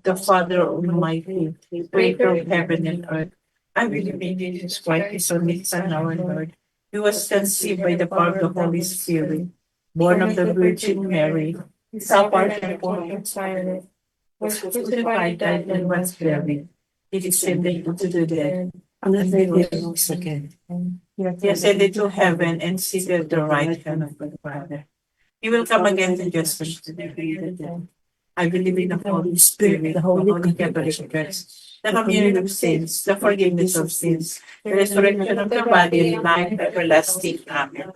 of the Father Almighty, creator of heaven and earth. I believe in Jesus Christ, his only Son, our Lord. He was conceived by the power of the Holy Spirit, born of the Virgin Mary, suffered and Pontius Pilate, was crucified, died, and was buried. He descended into the dead, and the third day rose again. He ascended to heaven and seated at the right hand of the Father. He will come again to judge the living and the dead. I believe in the Holy Spirit, the Holy Catholic Church, the communion of saints, the forgiveness of sins, the resurrection of the body, and life everlasting. Amen.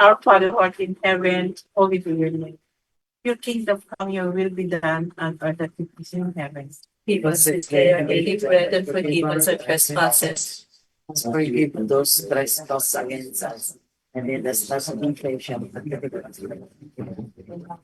Our Father who art in heaven, holy be your name. Your kingdom come, your will be done on earth as it is in heaven. Give us this day our daily bread and forgive us our trespasses. As forgive those who trespass against us. And lead us not into temptation, but deliver us from evil.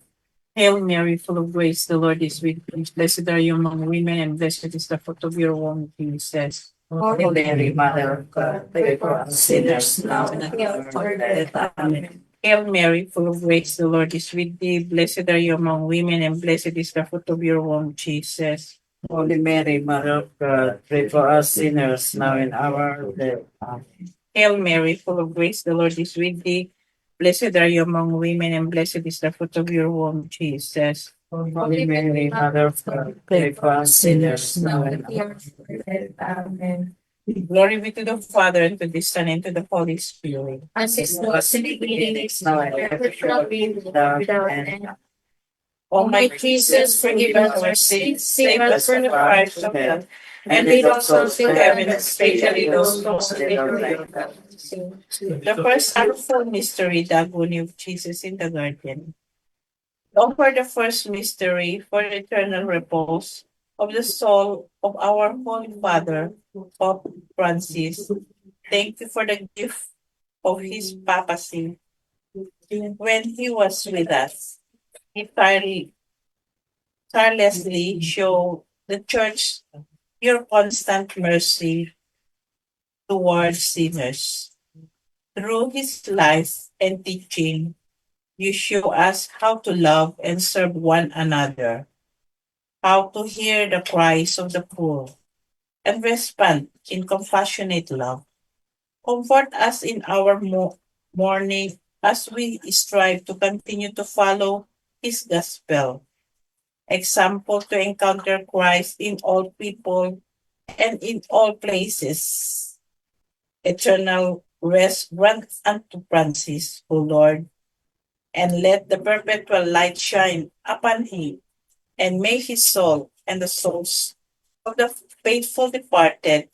Hail Mary, full of grace, the Lord is with you. Blessed are you among women, and blessed is the fruit of your womb, Jesus. Holy Mary, Mother of God, pray for us sinners now and at the hour of our death. Amen. Hail Mary, full of grace, the Lord is with thee. Blessed are you among women, and blessed is the fruit of your womb, Jesus. Holy Mary, Mother of God, pray for us sinners now and at our hour of death. Amen. Hail Mary, full of grace, the Lord is with thee. Blessed are you among women, and blessed is the fruit of your womb, Jesus. Holy Mary, Mother of God, pray for us sinners now and at our hour of death. Amen. Glory be to the Father, and to the Son, and to the Holy Spirit. As it was in the beginning, is now, and ever shall be, without end. O my Jesus, forgive us our sins, save us from the fires of hell, and lead all souls to heaven, especially those most in need of thy mercy. The first sorrowful mystery, the agony of Jesus in the garden. Offer the first mystery for the eternal repose of the soul of our Holy Father, Pope Francis. Thank you for the gift of his papacy. When he was with us, he tirelessly showed the Church your constant mercy towards sinners. Through his life and teaching, you show us how to love and serve one another, how to hear the cries of the poor, and respond in compassionate love. Comfort us in our mourning as we strive to continue to follow his gospel. Example to encounter Christ in all people and in all places. Eternal rest grant unto Francis, O Lord, and let the perpetual light shine upon him, and may his soul and the souls of the faithful departed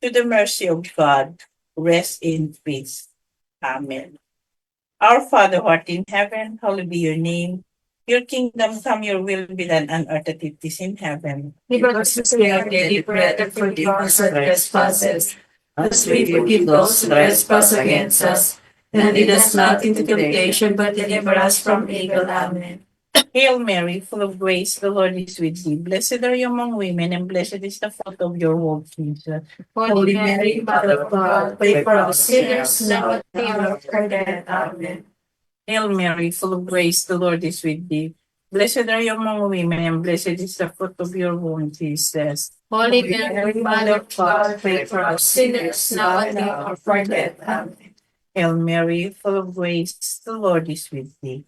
to the mercy of God rest in peace. Amen. Our Father who art in heaven, hallowed be your name. Your kingdom come, your will be done on earth as it is in heaven. Give us this day our daily bread and forgive us our trespasses, as we forgive those who trespass against us. And lead us not into temptation, but deliver us from evil. Amen. Hail Mary, full of grace, the Lord is with thee. Blessed are you among women, and blessed is the fruit of your womb, Jesus. Holy Mary, Mother of God, pray for us sinners now and at the hour of our death. Amen. Hail Mary, full of grace, the Lord is with thee. Blessed are you among women, and blessed is the fruit of your womb, Jesus. Holy Mary, Mother of God, pray for us sinners now and at the hour of our death. Amen. Hail Mary, full of grace, the Lord is with thee.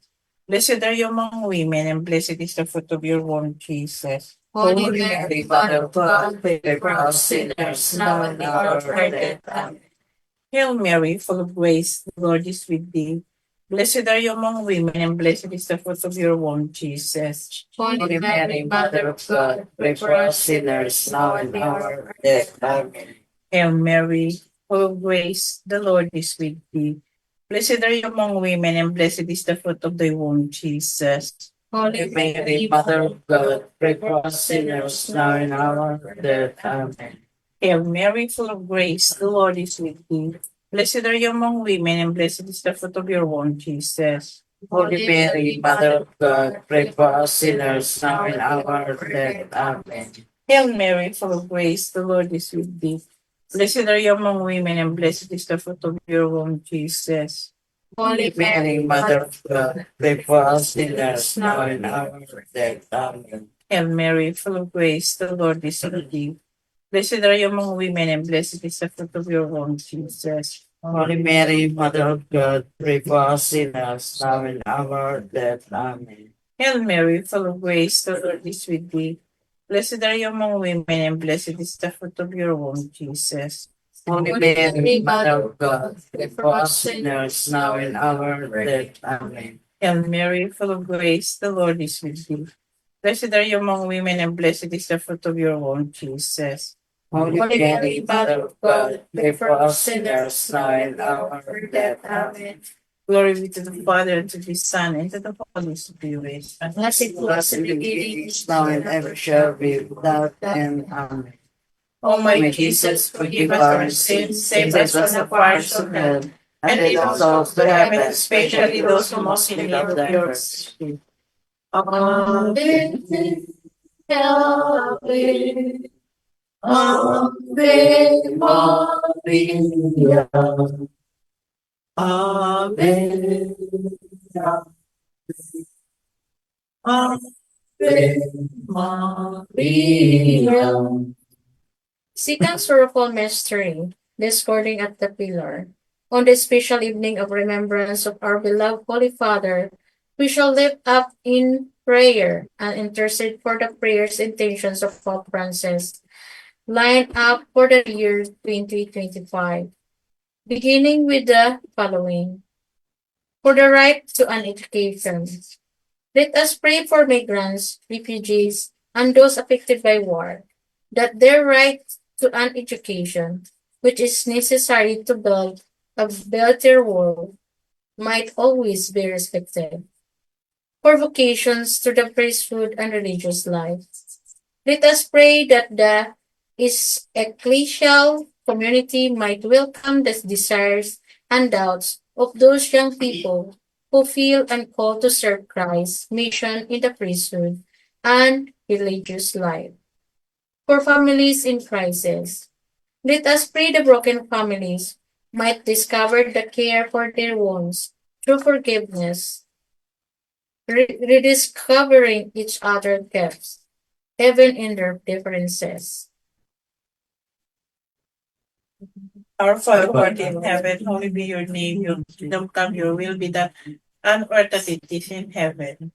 Blessed are you among women, and blessed is the fruit of your womb, Jesus. Holy Mary, Mother of God, pray for us sinners now and at the hour of our death. Amen. Hail Mary, full of grace, the Lord is with thee. Blessed are you among women, and blessed is the fruit of your womb, Jesus. Holy Mary, Mother of God, pray for us sinners now and at the hour of our death. Amen. Hail Mary, full of grace, the Lord is with thee. Blessed are you among women, and blessed is the fruit of thy womb, Jesus. Holy Mary, Mother of God, pray for us sinners now and at the hour of our death. Amen. Hail Mary, full of grace, the Lord is with thee. Blessed are you among women, and blessed is the fruit of your womb, Jesus. Holy Mary, Mother of God, pray for us sinners now and at the hour of our death. Amen. Hail Mary, full of grace, the Lord is with thee. Blessed are you among women, and blessed is the fruit of your womb, Jesus. Holy Mary, Mother of God, pray for us sinners now and at the hour of our death. Amen. Hail Mary, full of grace, the Lord is with thee. Blessed are you among women, and blessed is the fruit of your womb, Jesus. Holy Mary, Mother of God, pray for us sinners, now and our death. Amen. Hail Mary, full of grace, the Lord is with thee. Blessed are you among women, and blessed is the fruit of your womb, Jesus. Holy Mary, Mother of God, pray for us sinners, now and our death. Amen. Hail Mary, full of grace, the Lord is with thee. Blessed are you among women, and blessed is the fruit of your womb, Jesus. Holy Mary, Mother of God, pray for us sinners, now and our death. Amen. Glory be to the Father, and to the Son, and to the Holy Spirit. As it was in the beginning, is now, and ever shall be, without end. Amen. O my My Jesus, Jesus, forgive us our sins, save us from the fires of hell, and lead all souls to heaven, especially those who most in need of your mercy. Ave, Ave, Ave Maria. Ave, Ave Maria. Second sorrowful mystery, discording at the pillar. On this special evening of remembrance of our beloved Holy Father, we shall lift up in prayer and intercede for the prayers intentions of Pope Francis, lined up for the year 2025, beginning with the following. For the right to an education. Let us pray for migrants, refugees, and those affected by war, that their right to an education, which is necessary to build a better world, might always be respected. For vocations to the priesthood and religious life, let us pray that the ecclesial community might welcome the desires and doubts of those young people who feel and call to serve Christ's mission in the priesthood and religious life. For families in crisis, let us pray the broken families might discover the care for their wounds through forgiveness, rediscovering each other's gifts, even in their differences. Our Father who art in heaven, holy be your name, your kingdom come, your will be done on earth as it is in heaven.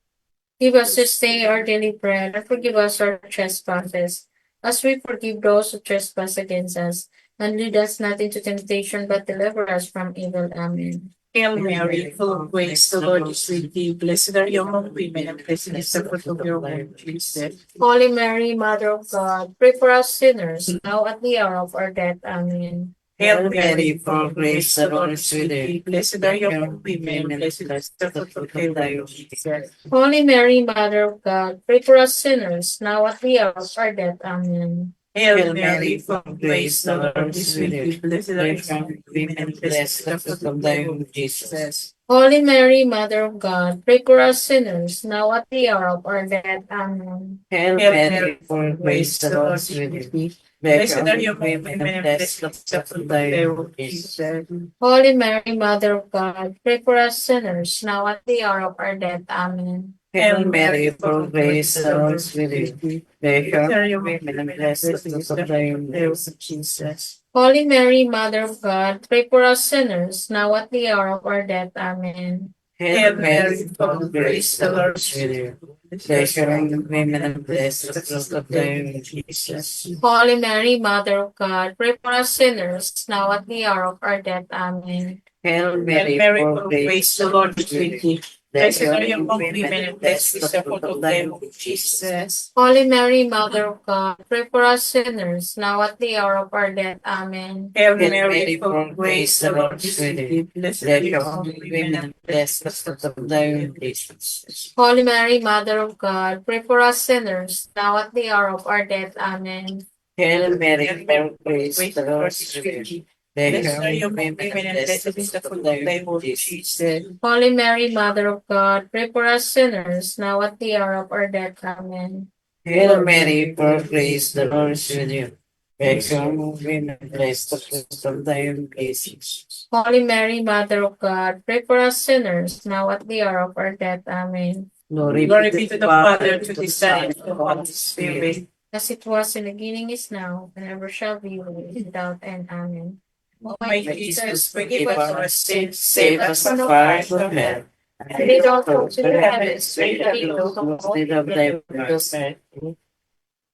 Give us this day our daily bread, and forgive us our trespasses, as we forgive those who trespass against us. And lead us not into temptation, but deliver us from evil. Amen. Hail Mary, full of grace, the Lord is with thee. Blessed are you among women, and blessed is the fruit of your womb, Jesus. Holy Mary, Mother of God, pray for us sinners, now at the hour of our death. Amen. Hail Mary, full of grace, the Lord is with thee. Blessed are you among women, and blessed is the fruit of your womb, Jesus. Holy Mary, Mother of God, pray for us sinners, now at the hour of our death. Amen. Hail Mary, full of grace, the Lord is with thee. Blessed are you among women, and blessed is the fruit of thy womb, Jesus. Holy Mary, Mother of God, pray for us sinners, now at the hour of our death. Amen. Hail Hail Mary, full of grace, the Lord is with thee. Blessed are you among women, and blessed is the fruit of thy womb, Jesus. Holy Mary, Mother of God, pray for us sinners, now at the hour of our death. Amen. Hail Mary, full of grace, the Lord is with thee. Blessed are you among women, and blessed is the fruit of thy womb, Jesus. Holy Mary, Mother of God, pray for us sinners, now at the hour of our death. Amen. Hail Mary, full of grace, the Lord is with thee. Blessed are you among women, and blessed is the fruit of thy womb, Jesus. Holy Mary, Mother of God, pray for us sinners, now at the hour of our death. Amen. Hail Mary, full of grace, the Lord is with thee. Blessed are you among women, and blessed is the fruit of thy womb, Jesus. Holy Mary, Mother of God, pray for us sinners, now at the hour of our death. Amen. Hail Hail Mary, full of grace, the Lord is with thee. Blessed are you among women, and blessed is the fruit of thy womb, Jesus. Holy Mary, Mother of God, pray for us sinners, now at the hour of our death. Amen. Hail Mary, full of grace, the Lord is with thee. Blessed are you among women, and blessed is the fruit of thy womb, Jesus. Holy Mary, Mother of God, pray for us sinners, now at the hour of our death. Amen. Hail Mary, full of grace, the Lord is with you. Blessed are you among women, and blessed is the fruit of thy womb, Jesus. Holy Mary, Mother of God, pray for us sinners, now at the hour of our death. Amen. Glory Glory be to the Father, to the Son, and to the Holy Spirit. As it was in the beginning, is now, and ever shall be, world without end. Amen. O my Jesus, forgive us our sins, save us from the fires of hell. And lead all souls To to the heaven, heavens, especially those of most need of thy mercy. Amen.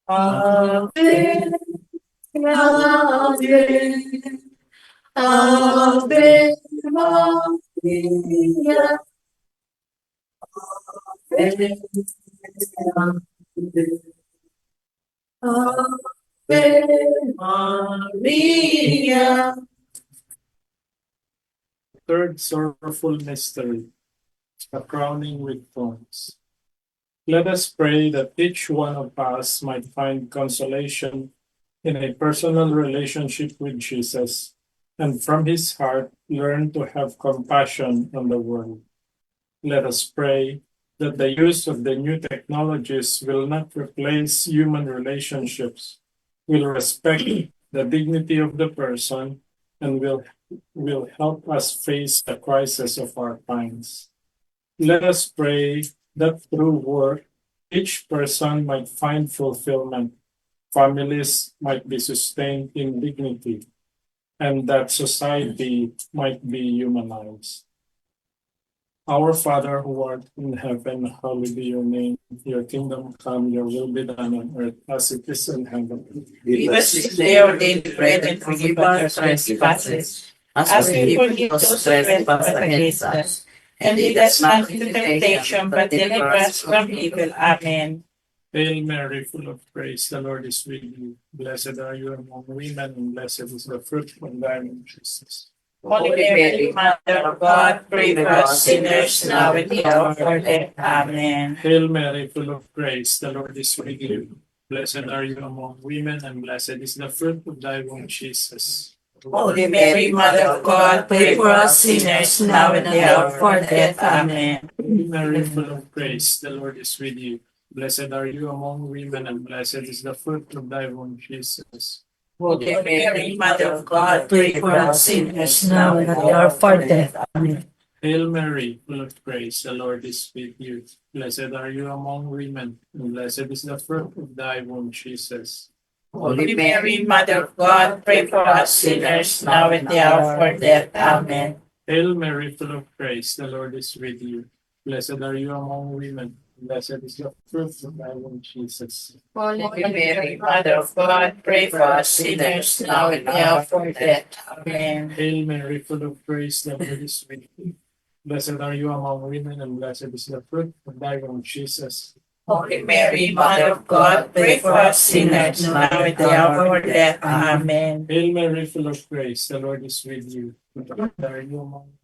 Ave, Maria. Ave, Maria. Third sorrowful mystery, the crowning with thorns. Let us pray that each one of us might find consolation in a personal relationship with Jesus, and from his heart learn to have compassion on the world. Let us pray that the use of the new technologies will not replace human relationships, will respect the dignity of the person, and will help us face the crisis of our times. Let us pray that through work, each person might find fulfillment, families might be sustained in dignity, and that society might be humanized. Our Father who art in heaven, hallowed be your name. Your kingdom come, your will be done on earth as it is in heaven. Give us this day our daily bread, and forgive us our trespasses, as we forgive those who trespass against us. And lead us not into temptation, but deliver us from evil. Amen. Hail Mary, full of grace, the Lord is with you. Blessed are you among women, and blessed is the fruit of thy womb, Jesus. Holy Mary, Mother of God, pray for us sinners now and at the hour of our death. Amen. Hail Mary, full of grace, the Lord is with you. Blessed are you among women, and blessed is the fruit of thy womb, Jesus. Holy Mary, Mother of God, pray for us sinners now and at the hour of our death. Amen. Hail Mary, full of grace, the Lord is with you. Blessed are you among women, and blessed is the fruit of thy womb, Jesus. Holy Mary, Mother of God, pray for us sinners now and at the hour of our death. Amen. Hail Mary, full of grace, the Lord is with you. Blessed are you among women, and blessed is the fruit of thy womb, Jesus. Holy Mary, Mother of God, pray for us sinners now and at the hour of our death. Amen. Hail Mary, full of grace, the Lord is with you. Blessed are you among women, and blessed is the fruit of thy womb, Jesus. Holy Holy Mary, Mother of God, pray for us sinners now and at the hour of our death. Amen. Hail Mary, full of grace, the Lord is with you. Blessed are you among women, and blessed is the fruit of thy womb, Jesus. Holy Mary, Mother of God, pray for us sinners now and at the hour of our death. Amen. Hail Mary, full of grace, the Lord is with you. Blessed are you among women,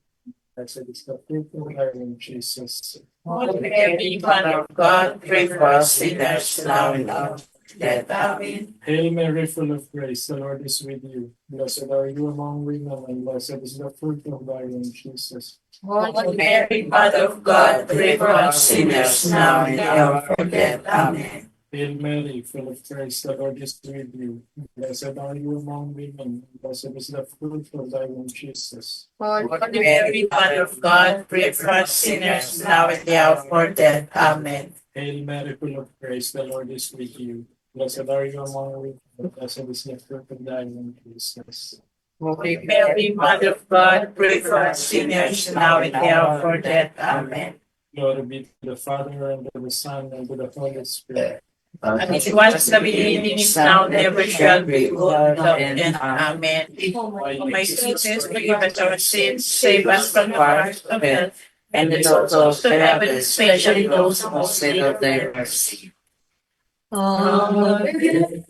blessed is the fruit of thy womb, Jesus. Holy Mary, Mother of God, pray for us sinners now and at the hour of our death. Amen. Hail Mary, full of grace, the Lord is with you. Blessed are you among women, and blessed is the fruit of thy womb, Jesus. Holy Mary, Mother of God, pray for us sinners now and at the hour of our death. Amen. Hail Mary, full of grace, the Lord is with you. Blessed are you among women, and blessed is the fruit of thy womb, Jesus. Holy Mary, Mother of God, pray for us sinners now and at the hour of our death. Amen. Hail Mary, full of grace, the Lord is with you. Blessed are you among women, and blessed is the fruit of thy womb, Jesus. Holy Mary, Mother of God, pray for us sinners now and at the hour of our death. Amen. Glory be to the Father, and to the Son, and to the Holy Spirit. And it was the beginning, is now, and ever shall be, world without end. Amen. O my Jesus, forgive us our sins, save us from the fires of hell, and lead all souls to heaven, especially those who most need of thy mercy. Amen.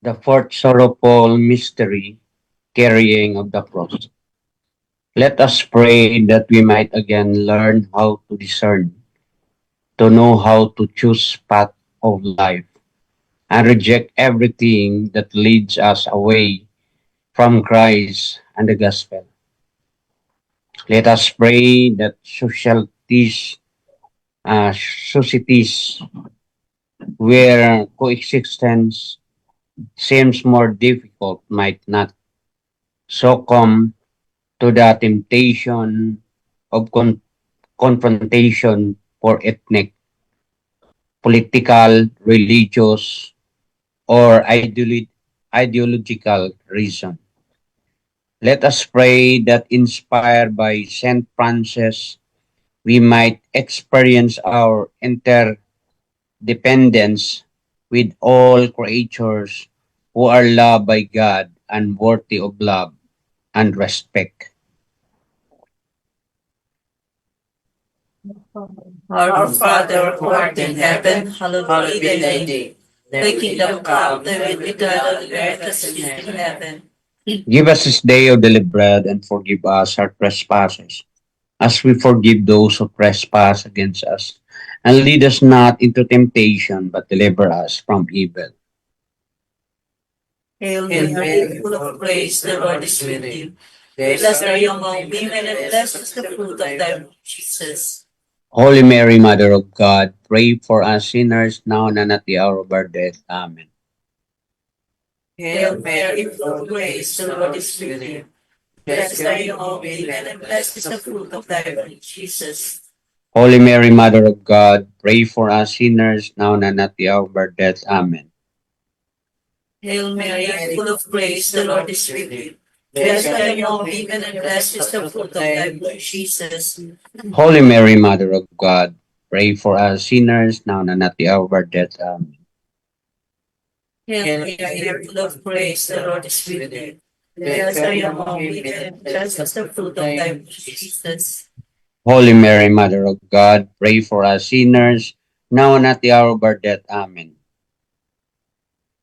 The fourth sorrowful mystery, carrying of the cross. Let us pray that we might again learn how to discern, to know how to choose path of life, and reject everything that leads us away from Christ and the gospel. Let us pray that societies where coexistence seems more difficult might not succumb to the temptation of confrontation for ethnic, political, religious, or ideological reason. Let us pray that inspired by Saint Francis, we might experience our interdependence with all creatures who are loved by God and worthy of love and respect. Our Father who art in heaven, hallowed be thy name. Thy kingdom come, thy will be done on earth as it is in heaven. Give us this day our daily bread and forgive us our trespasses, as we forgive those who trespass against us. And lead us not into temptation, but deliver us from evil. Hail Mary, full of grace, the Lord is with you. Blessed are you among women, and blessed is the fruit of thy womb, Jesus. Holy Mary, Mother of God, pray for us sinners now and at the hour of our death. Amen. Hail Mary, full of grace, the Lord is with you. Blessed are you among women, and blessed is the fruit of thy womb, Jesus. Holy Mary, Mother of God, pray for us sinners now and at the hour of our death. Amen. Hail Mary, full of grace, the Lord is with you. Blessed are you among women, and blessed is the fruit of thy womb, Jesus. Holy Mary, Mother of God, pray for us sinners now and at the hour of our death. Amen. Hail Mary, full of grace, the Lord is with you. Blessed are you among women, and blessed is the fruit of thy womb, Jesus. Holy Mary, Mother of God, pray for us sinners now and at the hour of our death. Amen.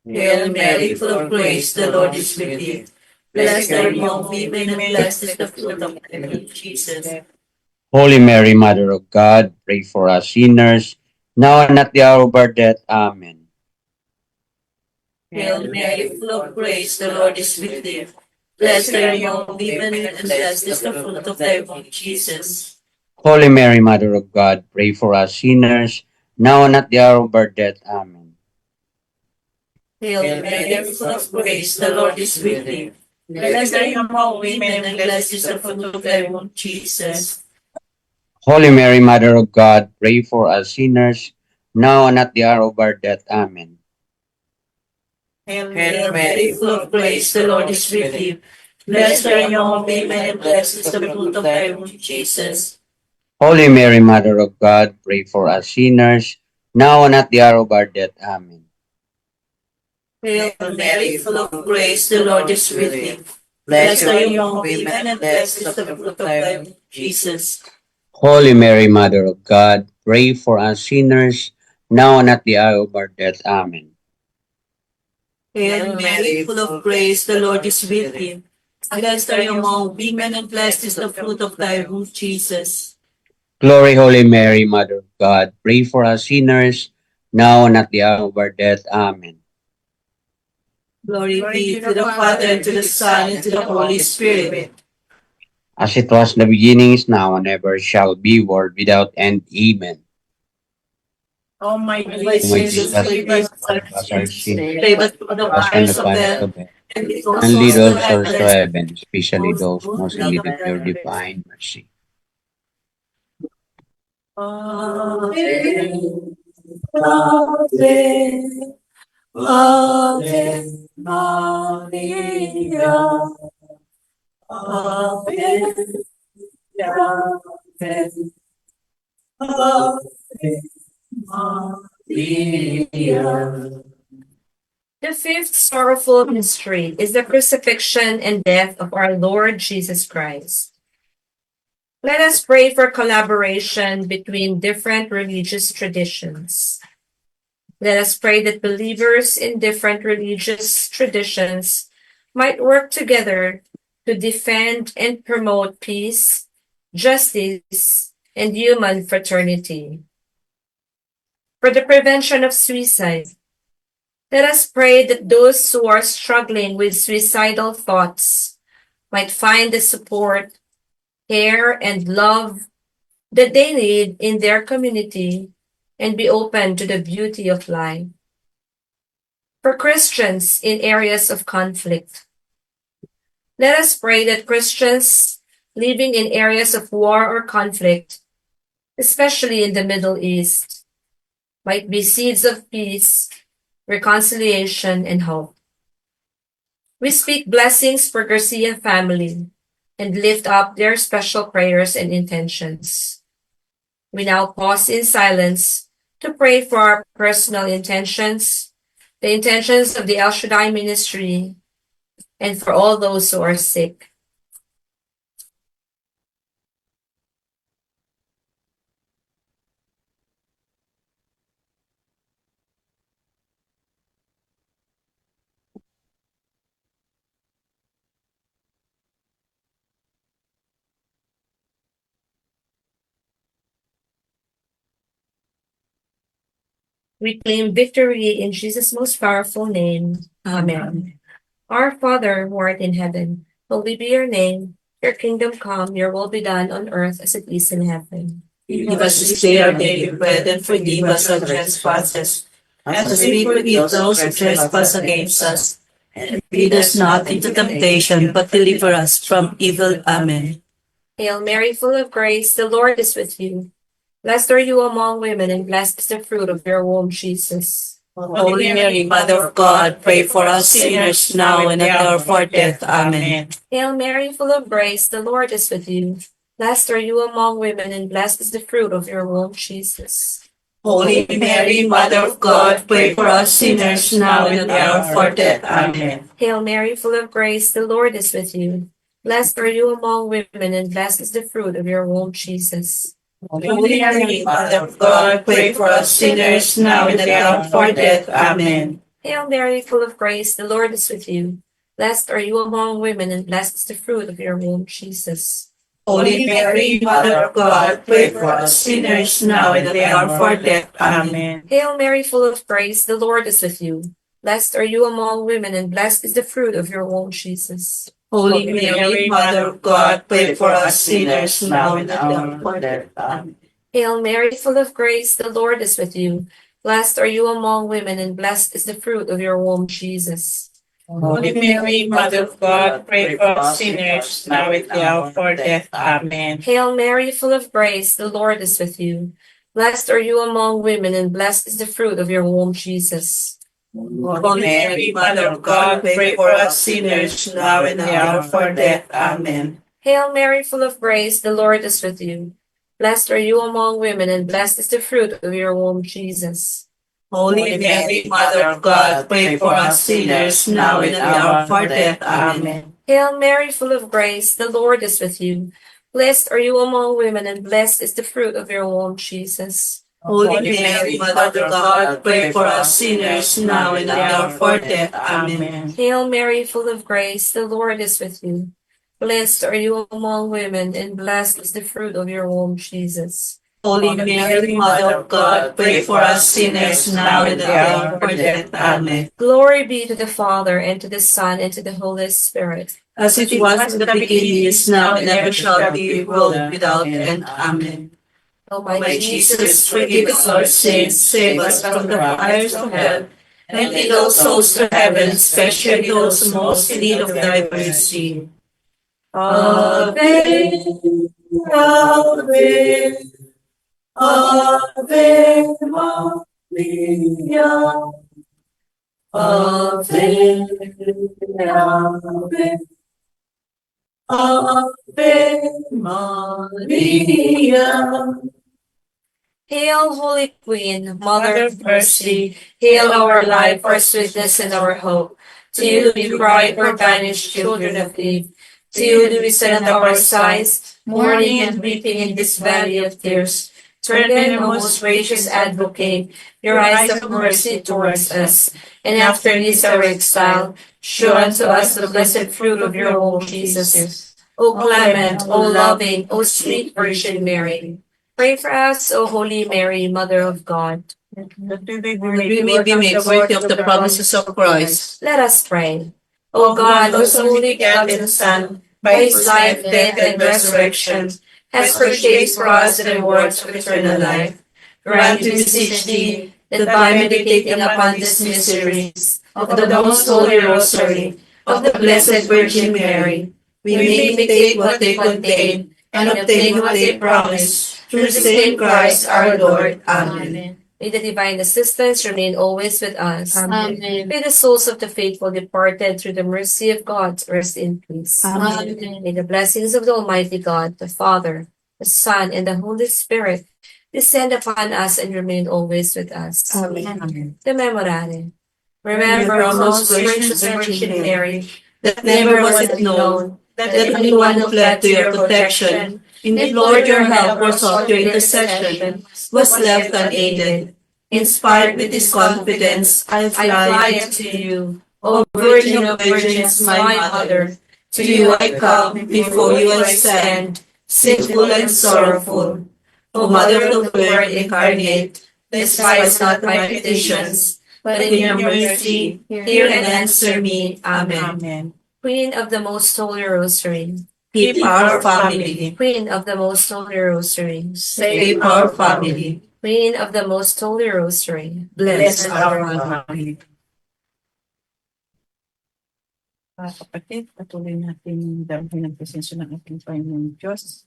Hail Mary, full of grace, the Lord is with you. Blessed are you among women, and blessed is the fruit of thy womb, Jesus. Holy Mary, Mother of God, pray for us sinners now and at the hour of our death. Amen. Hail Mary, full of grace, the Lord is with you. Blessed are you among women, and blessed is the fruit of thy womb, Jesus. Holy Mary, Mother of God, pray for us sinners now and at the hour of our death. Amen. Hail Mary, full of grace, the Lord is with you. Blessed are you among women, and blessed is the fruit of thy womb, Jesus. Holy Mary, Mother of God, pray for us sinners now and at the hour of our death. Amen. Hail Mary, full of grace, the Lord is with you. Blessed are you among women, and blessed is the fruit of thy womb, Jesus. Holy Mary, Mother of God, pray for us sinners now and at the hour of our death. Amen. Hail Mary, full of grace, the Lord is with you. Blessed are you among women, and blessed is the fruit of thy womb, Jesus. Holy Mary, Mother of God, pray for us sinners now and at the hour of our death. Amen. Hail Mary, full of grace, the Lord is with you. Blessed are you among women, and blessed is the fruit of thy womb, Jesus. Glory, Holy Mary, Mother of God, pray for us sinners now and at the hour of our death. Amen. Glory be to the Father, and to the Son, and to the Holy Spirit. As it was in the beginning, is now, and ever shall be, world without end. Amen. Oh my O my O my Jesus, Jesus, forgive us our forgive us our sins, sins, save us from the us from the fires of fires hell, of hell, and lead and all lead souls all to souls to heaven. heaven, especially those Most most in need need of of your thy divine mercy. Ave, Ave, Ave Maria. Ave, Ave, Ave Maria. The fifth sorrowful mystery is the crucifixion and death of our Lord Jesus Christ. Let us pray for collaboration between different religious traditions. Let us pray that believers in different religious traditions might work together to defend and promote peace, justice, and human fraternity. For the prevention of suicide, let us pray that those who are struggling with suicidal thoughts might find the support care, and love that they need in their community and be open to the beauty of life. For Christians in areas of conflict, let us pray that Christians living in areas of war or conflict, especially in the Middle East, might be seeds of peace, reconciliation, and hope. We speak blessings for Garcia family and lift up their special prayers and intentions. We now pause in silence to pray for our personal intentions, the intentions of the El Shaddai ministry, and for all those who are sick. We claim victory in Jesus' most powerful name. Amen. Our Father, who art in heaven, holy be your name. Your kingdom come, your will be done on earth as it is in heaven. Give us this day our daily bread, and forgive us our trespasses, as we forgive those who trespass against us. And lead us not into temptation, but deliver us from evil. Amen. Hail Mary, full of grace, the Lord is with you. Blessed are you among women, and blessed is the fruit of your womb, Jesus. Holy Mary, Mother of God, pray for us sinners now and at the hour of our death. Amen. Hail Mary, full of grace, the Lord is with you. Blessed are you among women, and blessed is the fruit of your womb, Jesus. Holy Mary, Mother of God, pray for us sinners now and at the hour of our death. Amen. Hail Mary, full of grace, the Lord is with you. Blessed are you among women, and blessed is the fruit of your womb, Jesus. Holy Mary, Mother of God, pray for us sinners now and at the hour of our death. Amen. Hail Mary, full of grace, the Lord is with you. Blessed are you among women, and blessed is the fruit of your womb, Jesus. Holy Mary, Mother of God, pray for us sinners now and at the hour of our death. Amen. Hail Mary, full of grace, the Lord is with you. Blessed are you among women, and blessed is the fruit of your womb, Jesus. Holy Mary, Mother of God, pray for us sinners now and at the hour of our death. Amen. Hail Mary, full of grace, the Lord is with you. Blessed are you among women, and blessed is the fruit of your womb, Jesus. Holy Mary, Mother of God, pray for us sinners, now at the hour of our death. Amen. Hail Mary, full of grace, the Lord is with you. Blessed are you among women, and blessed is the fruit of your womb, Jesus. Holy Mary, Mother of God, pray for us sinners now and at the hour of our death. Amen. Hail Mary, full of grace, the Lord is with you. Blessed are you among women, and blessed is the fruit of your womb, Jesus. Holy Mary, Mother of God, pray for us sinners now and at the hour of our death. Amen. Hail Mary, full of grace, the Lord is with you. Blessed are you among women, and blessed is the fruit of your womb, Jesus. Holy Mary, Mother of God, pray for us sinners now and at the hour of our death. Amen. Hail Mary, full of grace, the Lord is with you. Blessed are you among women, and blessed is the fruit of your womb, Jesus. Holy Mary, Mother of God, pray for us sinners now and at the hour of our death. Amen. Glory be to the Father, and to the Son, and to the Holy Spirit. As it was in the beginning, is now, and ever shall be, world without end. Amen. O My Jesus, forgive us our sins, save us from the fires of hell, and lead all souls to heaven, especially those most in need of thy mercy. Ave, Ave, Ave Maria. Ave, Ave, Ave Maria. Hail, Holy Queen, Mother of Mercy, hail our life, our sweetness, and our hope. To you do we cry, poor banished children of Eve. To you do we send up our sighs, mourning and weeping in this valley of tears. Turn then, O most gracious Advocate, your eyes of mercy towards us, and after this our exile, show unto us the blessed fruit of your womb, Jesus. O clement, O loving, O sweet Virgin Mary, pray for us, O Holy Mary, Mother of God. That we may be made worthy of the promises of Christ. Let us pray. O God, whose only begotten Son, by his life, death, and resurrection, has purchased for us the rewards of eternal life. Grant, we beseech thee, that by meditating upon these mysteries of the most holy rosary of the Blessed Virgin Mary, we may imitate what they contain and obtain what they promise, through the same Christ our Lord. Amen. May the divine assistance remain always with us. Amen. May the souls of the faithful departed through the mercy of God rest in peace. Amen. May the blessings of the Almighty God, the Father, the Son, and the Holy Spirit descend upon us and remain always with us. Amen. The Memorare. Remember, Remember, O most gracious Virgin Mary, that never was it known that anyone who fled to your protection, implored your help, or sought your intercession, was left unaided. Inspired with this confidence, I fly unto you, O Virgin of Virgins, my Mother. To you I come, before you I stand, sinful and sorrowful. O Mother of the Word incarnate, despise not my petitions, but in your mercy, hear and answer me. Amen. Amen. Queen of the Most Holy Rosary, Keep our family. Queen of the Most Holy Rosary, Save our family. Queen of the Most Holy Rosary, Bless our family. Mga kapatid, patuloy natin damhin ang presensya ng ating Panginoong Diyos.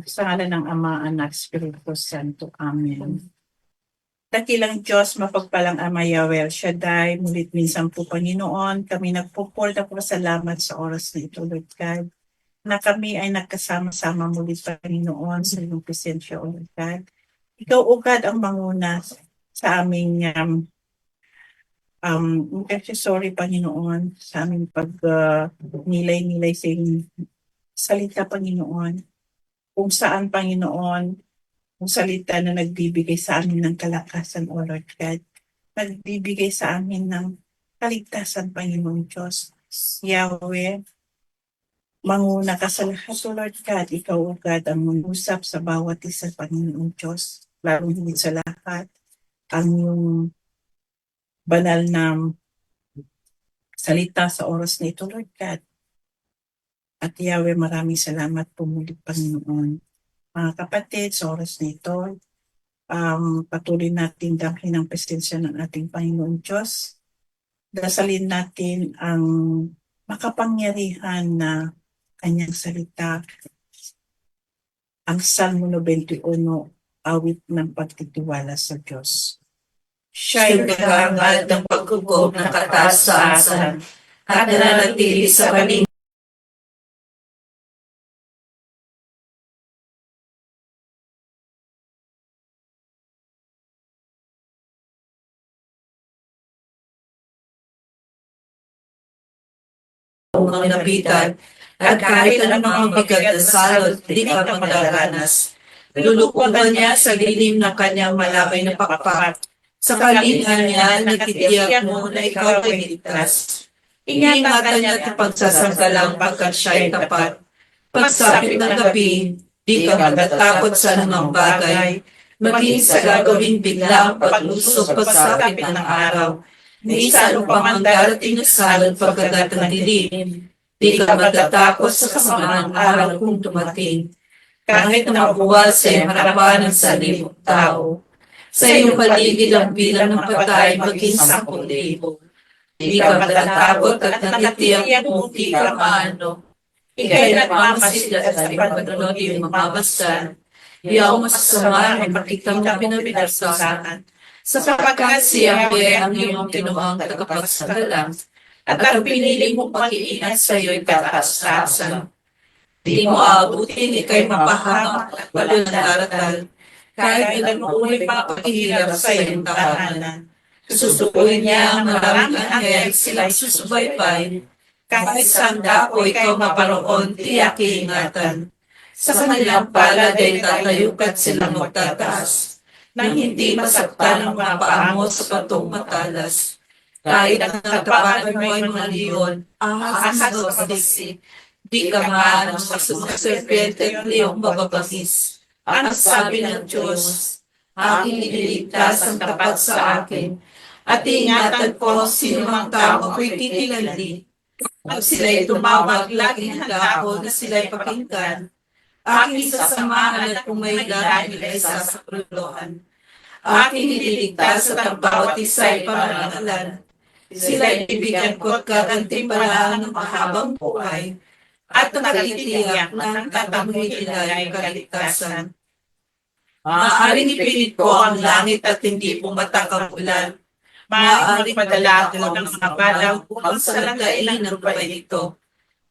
Sa ngalan ng Ama, Anak, Espiritu Santo. Amen. Dakilang Diyos, mapagpalang Ama Yahweh El Shaddai, mulit minsan po Panginoon, kami nagpupul na po salamat sa oras na ito, Lord God, na kami ay nagkasama-sama mulit Panginoon sa iyong presensya, O Lord God. Ikaw, O God, ang manguna sa aming sorry Panginoon, sa aming nilay-nilay sa iyong salita, Panginoon, kung saan, Panginoon, kung salita na nagbibigay sa amin ng kalakasan, O Lord God, nagbibigay sa amin ng kaligtasan, Panginoon Diyos. Yahweh, manguna ka sa lahat, O Lord God. Ikaw, O God, ang mangusap sa bawat isa, Panginoon Diyos. Lalo higit sa lahat, ang iyong banal na salita sa oras na ito, Lord God. At Yahweh, maraming salamat po muli, Panginoon. Mga kapatid, sa oras na ito, patuloy natin damhin ang presensya ng ating Panginoon Diyos. Dasalin natin ang makapangyarihan na kanyang salita. Ang Salmo 91, awit ng pagtitiwala sa Diyos. Siya'y nagangad ng pagkukob ng kataas-taasan at nananatili sa kaning mga napitan, at kahit anong mabigat na salot, di ka magdaranas. Lulukuhan niya sa lilim ng kanyang malabay na pakpak. Sa kalingan niya, nagtitiyak mo na ikaw ay ligtas. Ingatan niya at pagsasanggalang pagkat siya'y tapat. Pagsapit ng gabi, di ka magtatakot sa anumang bagay. Maging sa gagawin biglang paglusok pagsapit ng araw. Minsan upang ang darating na salot pagkagat ng dilim. Di ka magtatakot sa kasamaang araw kung dumating. Kahit na mabuwal sa iyong harapan ng salibong tao. Sa iyong paligid ang bilang ng patay maging 10,000. Di ka matatakot at natitiyak kung di ka maano. Ika'y nagmamasid at sa pagpanood yung mamabastan. Iyaw masasama ay makita mo pinabinagsakan. Sapagkat siya ang iyong tinuang tagapagsagalang at ang pinili mong pag-iingat sa iyo'y kataas-taasan. Di mo aabutin, ika'y mapahamak at walang daratal. Kahit anong uli papaghihirap sa iyong tahanan. Susubuhin niya ang maraming anghel silang susubaybay. Kahit saan dako ikaw maparoon, tiyak iingatan. Sa kanilang palad ay tatayukat silang magtataas. Nang hindi masaktan ang mga paa mo sa patong matalas. Kahit ang katapanan mo ay mga leon, ahas o kadiksi. Di ka maanong masunod serpente at leong mababangis. Ang sabi ng Diyos, aking iniligtas ang tapat sa akin, at ingatan ko sino mang tao ako'y titilali. Pag sila'y tumawag, laging handa ako na sila'y pakinggan. Aking sasamahan at kung may dahil ay sasakruluhan. Aking ililigtas at ang bawat isa'y parangalan. Sila'y bibigyan ko at kagantimpalaan ng mahabang buhay at nakatitiyak ng tatanggit nila ay kaligtasan. Maaaring ipilit ko ang langit at hindi pumatak ang ulan. Maaaring magpadala ako ng mga balaw upang salagain ang lupain ito.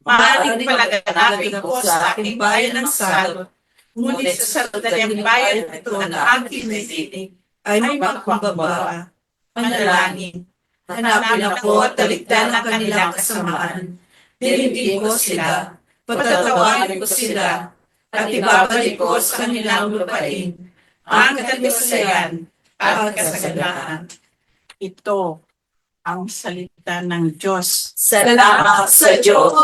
Maaaring palaganapin ko sa aking bayan ng salot. Ngunit sa sandaling bayan ito na aking nasinig ay magpakumbaba. Manalangin. Hanapin ako at talikdan ang kanilang kasamaan. Nilibig ko sila. Patatawarin ko sila. At ibabalik ko sa kanilang lupain ang katisayan at kasaganaan. Ito ang salita ng Diyos. Salamat sa Diyos.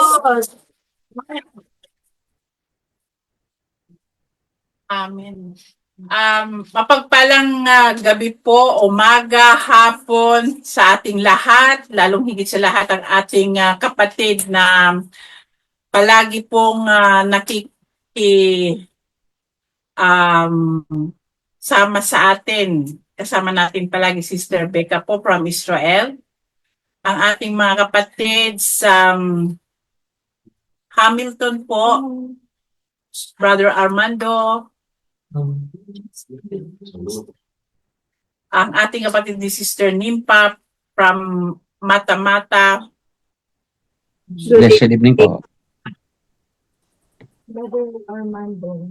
Amen. Mapagpalang gabi po, umaga, hapon sa ating lahat, lalong higit sa lahat ang ating kapatid na palagi pong sama sa atin. Kasama natin palagi Sister Becca po from Israel. Ang ating mga kapatid sa Hamilton po, Brother Armando, ang ating kapatid ni Sister Nimpa from Mata-Mata. Blessed evening po. Brother Armando.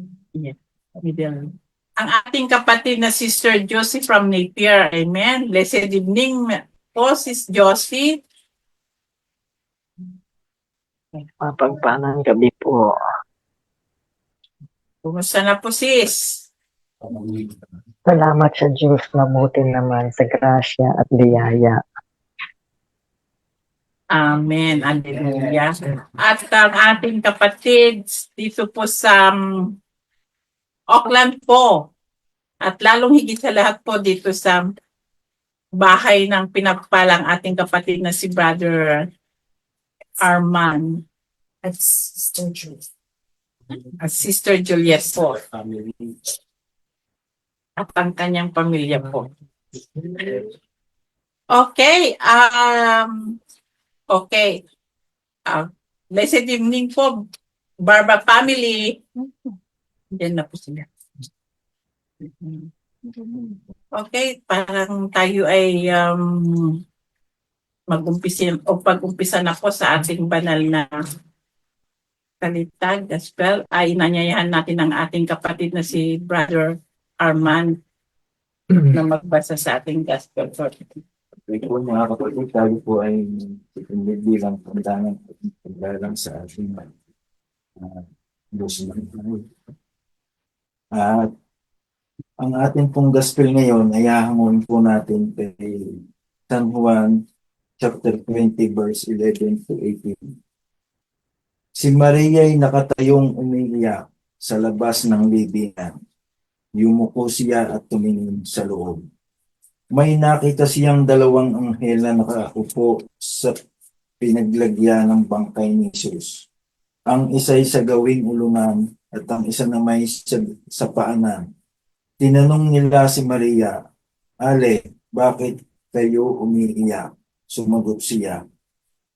Ang ating kapatid na Sister Josie from Napier. Amen. Blessed evening po, Sis Josie. Mapagpalang gabi po. Kumusta na po, sis? Salamat sa Diyos, mabuti naman sa grasya at biyaya. Amen. Hallelujah. At ang ating kapatid dito po sa Auckland po. At lalong higit sa lahat po dito sa bahay ng pinagpalang ating kapatid na si Brother Arman At Sister Jules. at Sister Juliet po. At ang kanyang pamilya po. Okay. Okay. Blessed evening po, Barba family. Diyan na po sila. Okay, parang tayo ay pag-umpisa na po sa ating banal na salita, gospel, ay nanyayahan natin ang ating kapatid na si Brother Arman na magbasa sa ating gospel for today. Okay po mga kapatid, tayo po ay bilang pandangan at paglalang sa ating Diyos na Panginoon. At ang ating pong gospel ngayon ay hahangon po natin kay San Juan chapter 20 verse 11 to 18. Si Maria ay nakatayong umiiyak sa labas ng libingan. Yumuko siya at tumingin sa loob. May nakita siyang dalawang anghel na nakaupo sa pinaglagyan ng bangkay ni Jesus. Ang isa'y sa gawing ulungan at ang isa na may sa paanan. Tinanong nila si Maria, "Ale, bakit kayo umiiyak?" Sumagot siya,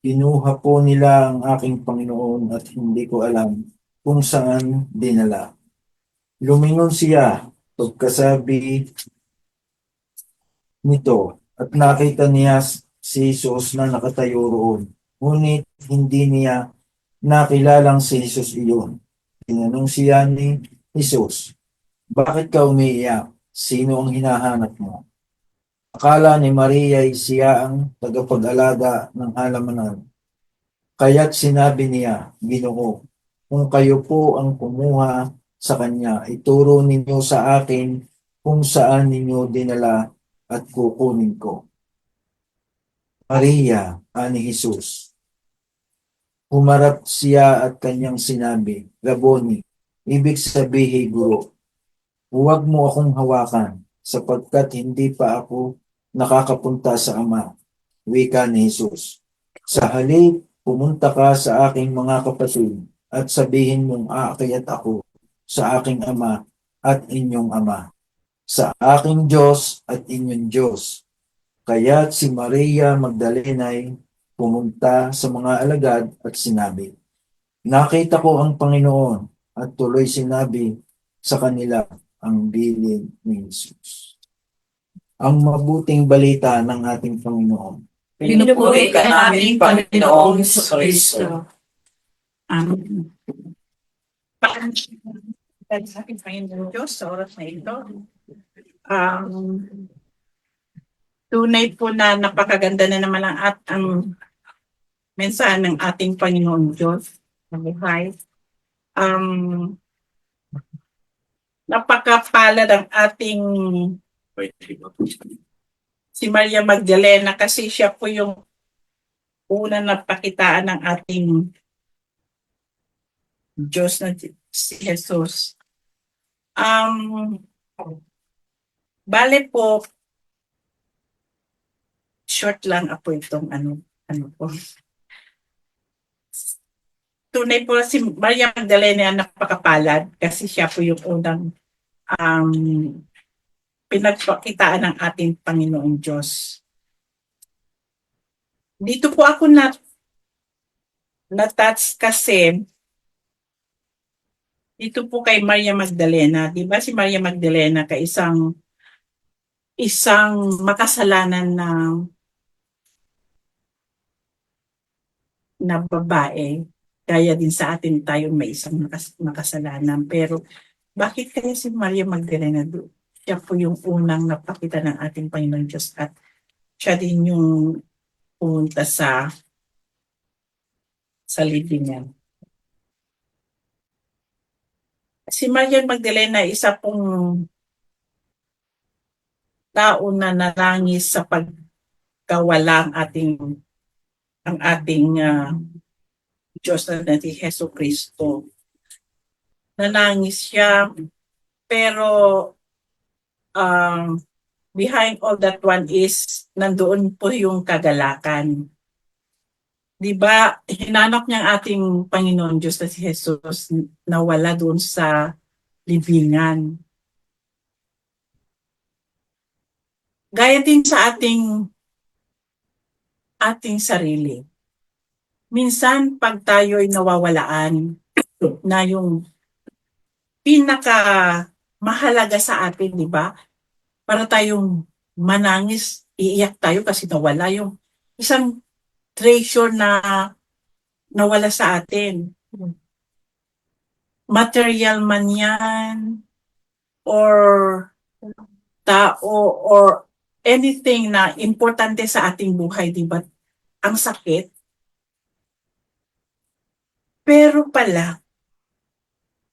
"Kinuha po nila ang aking Panginoon at hindi ko alam kung saan dinala." Lumingon siya pagkasabi nito at nakita niya si Jesus na nakatayo roon. Ngunit hindi niya nakilalang si Jesus iyon. Tinanong siya ni Jesus, "Bakit ka umiiyak? Sino ang hinahanap mo?" Akala ni Maria ay siya ang tagapag-alaga ng halamanan. Kaya't sinabi niya, "Ginoo, kung kayo po ang kumuha sa kanya, ituro ninyo sa akin kung saan ninyo dinala at kukunin ko." "Maria," ani Jesus. Humarap siya at kanyang sinabi, "Rabboni," ibig sabihin guro. "Huwag mo akong hawakan, sapagkat hindi pa ako nakakapunta sa Ama," wika ni Jesus. "Sa halip, pumunta ka sa aking mga kapatid at sabihin mong aakyat ako sa aking ama at inyong ama, sa aking Diyos at inyong Diyos. Kaya't si Maria Magdalena'y pumunta sa mga alagad at sinabi, nakita ko ang Panginoon, at tuloy sinabi sa kanila ang bilin ni Jesus. Ang mabuting balita ng ating Panginoon. Pinupuri ka namin, Panginoong Kristo. Amen. Dahil sa aking Panginoon Diyos, sa oras na ito, tunay po na napakaganda na naman ang mensahe ng ating Panginoon Diyos na buhay. Napakapalad ang ating si Maria Magdalena kasi siya po yung una na pakitaan ng ating Diyos na si Jesus. Bale po, short lang po itong ano po. Tunay po si Maria Magdalena napakapalad kasi siya po yung unang pinagpakitaan ng ating Panginoong Diyos. Dito po ako na-touch kasi dito po kay Maria Magdalena. Di ba si Maria Magdalena kay isang makasalanan na babae. Kaya din sa atin tayo may isang makasalanan. Pero bakit kaya si Maria Magdalena siya po yung unang napakita ng ating Panginoon Diyos at siya din yung pumunta sa libingan. Si Maria Magdalena isa pong tao na narangis sa pagkawala ang ating Diyos na si Hesus Kristo. Nanangis siya, pero behind all that one is nandoon po yung kagalakan. Di ba, hinanap niya ang ating Panginoon Diyos na si Jesus na wala doon sa libingan. Gaya din sa ating sarili. Minsan, pag tayo'y nawawalaan na yung pinaka mahalaga sa atin, di ba? Para tayong manangis, iiyak tayo kasi nawala yung isang treasure na nawala sa atin. Material man yan, or tao, or anything na importante sa ating buhay, di ba? Ang sakit. Pero pala,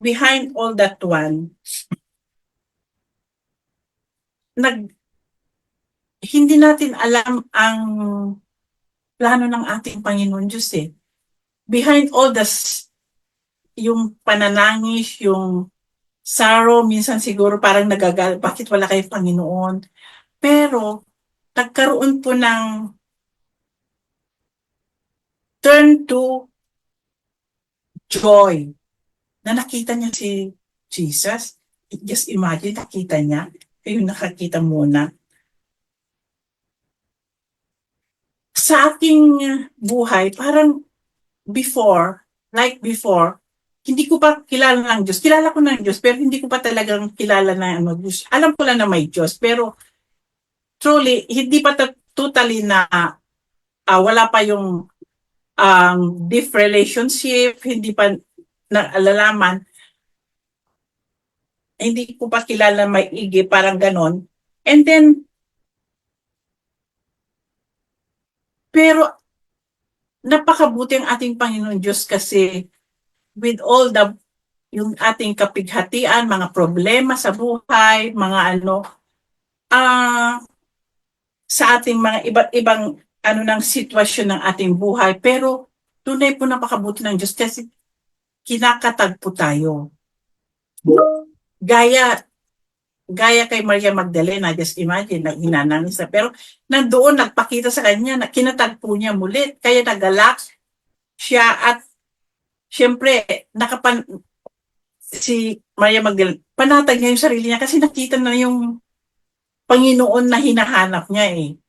behind all that one, hindi natin alam ang plano ng ating Panginoon Diyos eh. Behind all yung pananangis, yung sorrow, minsan siguro parang nagagal, bakit wala kayong Panginoon? Pero, nagkaroon po ng turn to joy na nakita niya si Jesus. Just imagine, nakita niya. Kayo nakakita muna. Sa ating buhay, parang before, hindi ko pa kilala ng Diyos. Kilala ko ng Diyos, pero hindi ko pa talagang kilala na Diyos. Alam ko lang na may Diyos, pero truly, hindi pa totally na wala pa yung deep relationship, hindi pa naalalaman, hindi ko pa kilala may igi, parang ganon. And then, pero napakabuti ang ating Panginoon Diyos kasi with all yung ating kapighatian, mga problema sa buhay, mga sa ating mga iba't ibang ng sitwasyon ng ating buhay. Pero tunay po napakabuti ng Diyos kasi kinakatagpo tayo. Gaya kay Maria Magdalena, just imagine, hinanangis na. Pero nandoon, nagpakita sa kanya na kinatagpo niya muli. Kaya nagalak siya at siyempre si Maria Magdalena, panatag niya yung sarili niya kasi nakita na yung Panginoon na hinahanap niya eh.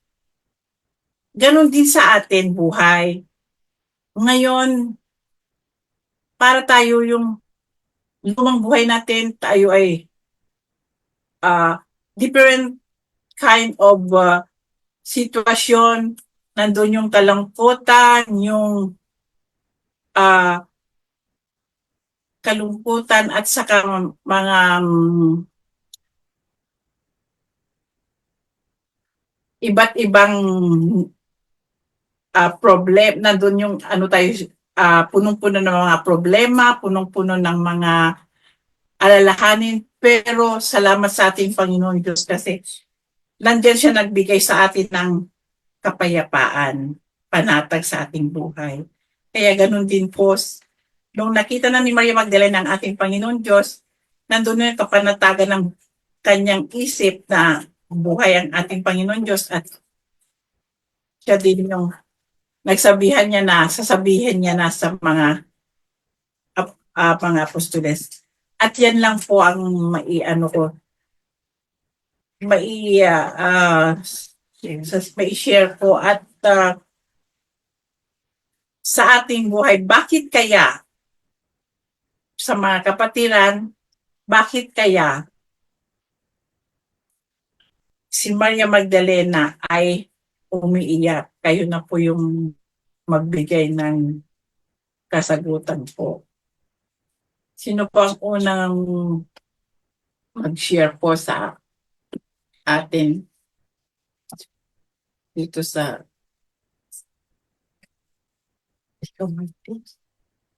Ganon din sa atin buhay. Ngayon, para tayo yung lumang buhay natin, tayo ay different kind of sitwasyon. Nandun yung kalungkutan, yung kalungkutan at saka mga iba't ibang problem. Nandun yung ano tayo, punong-puno ng mga problema, punong-puno ng mga alalahanin. Pero salamat sa ating Panginoon Diyos kasi nandiyan siya nagbigay sa atin ng kapayapaan, panatag sa ating buhay. Kaya ganun din po, nung nakita na ni Maria Magdalena ang ating Panginoon Diyos, nandun na yung kapanatagan ng kanyang isip na buhay ang ating Panginoon Diyos at siya din yung sasabihin niya na sa mga apostoles. At yan lang po ang mai-share ko at sa ating buhay. Bakit kaya sa mga kapatiran, bakit kaya si Maria Magdalena ay umiiyak? Kayo na po yung magbigay ng kasagutan po. Sino po ang unang mag-share po sa atin dito sa Martin?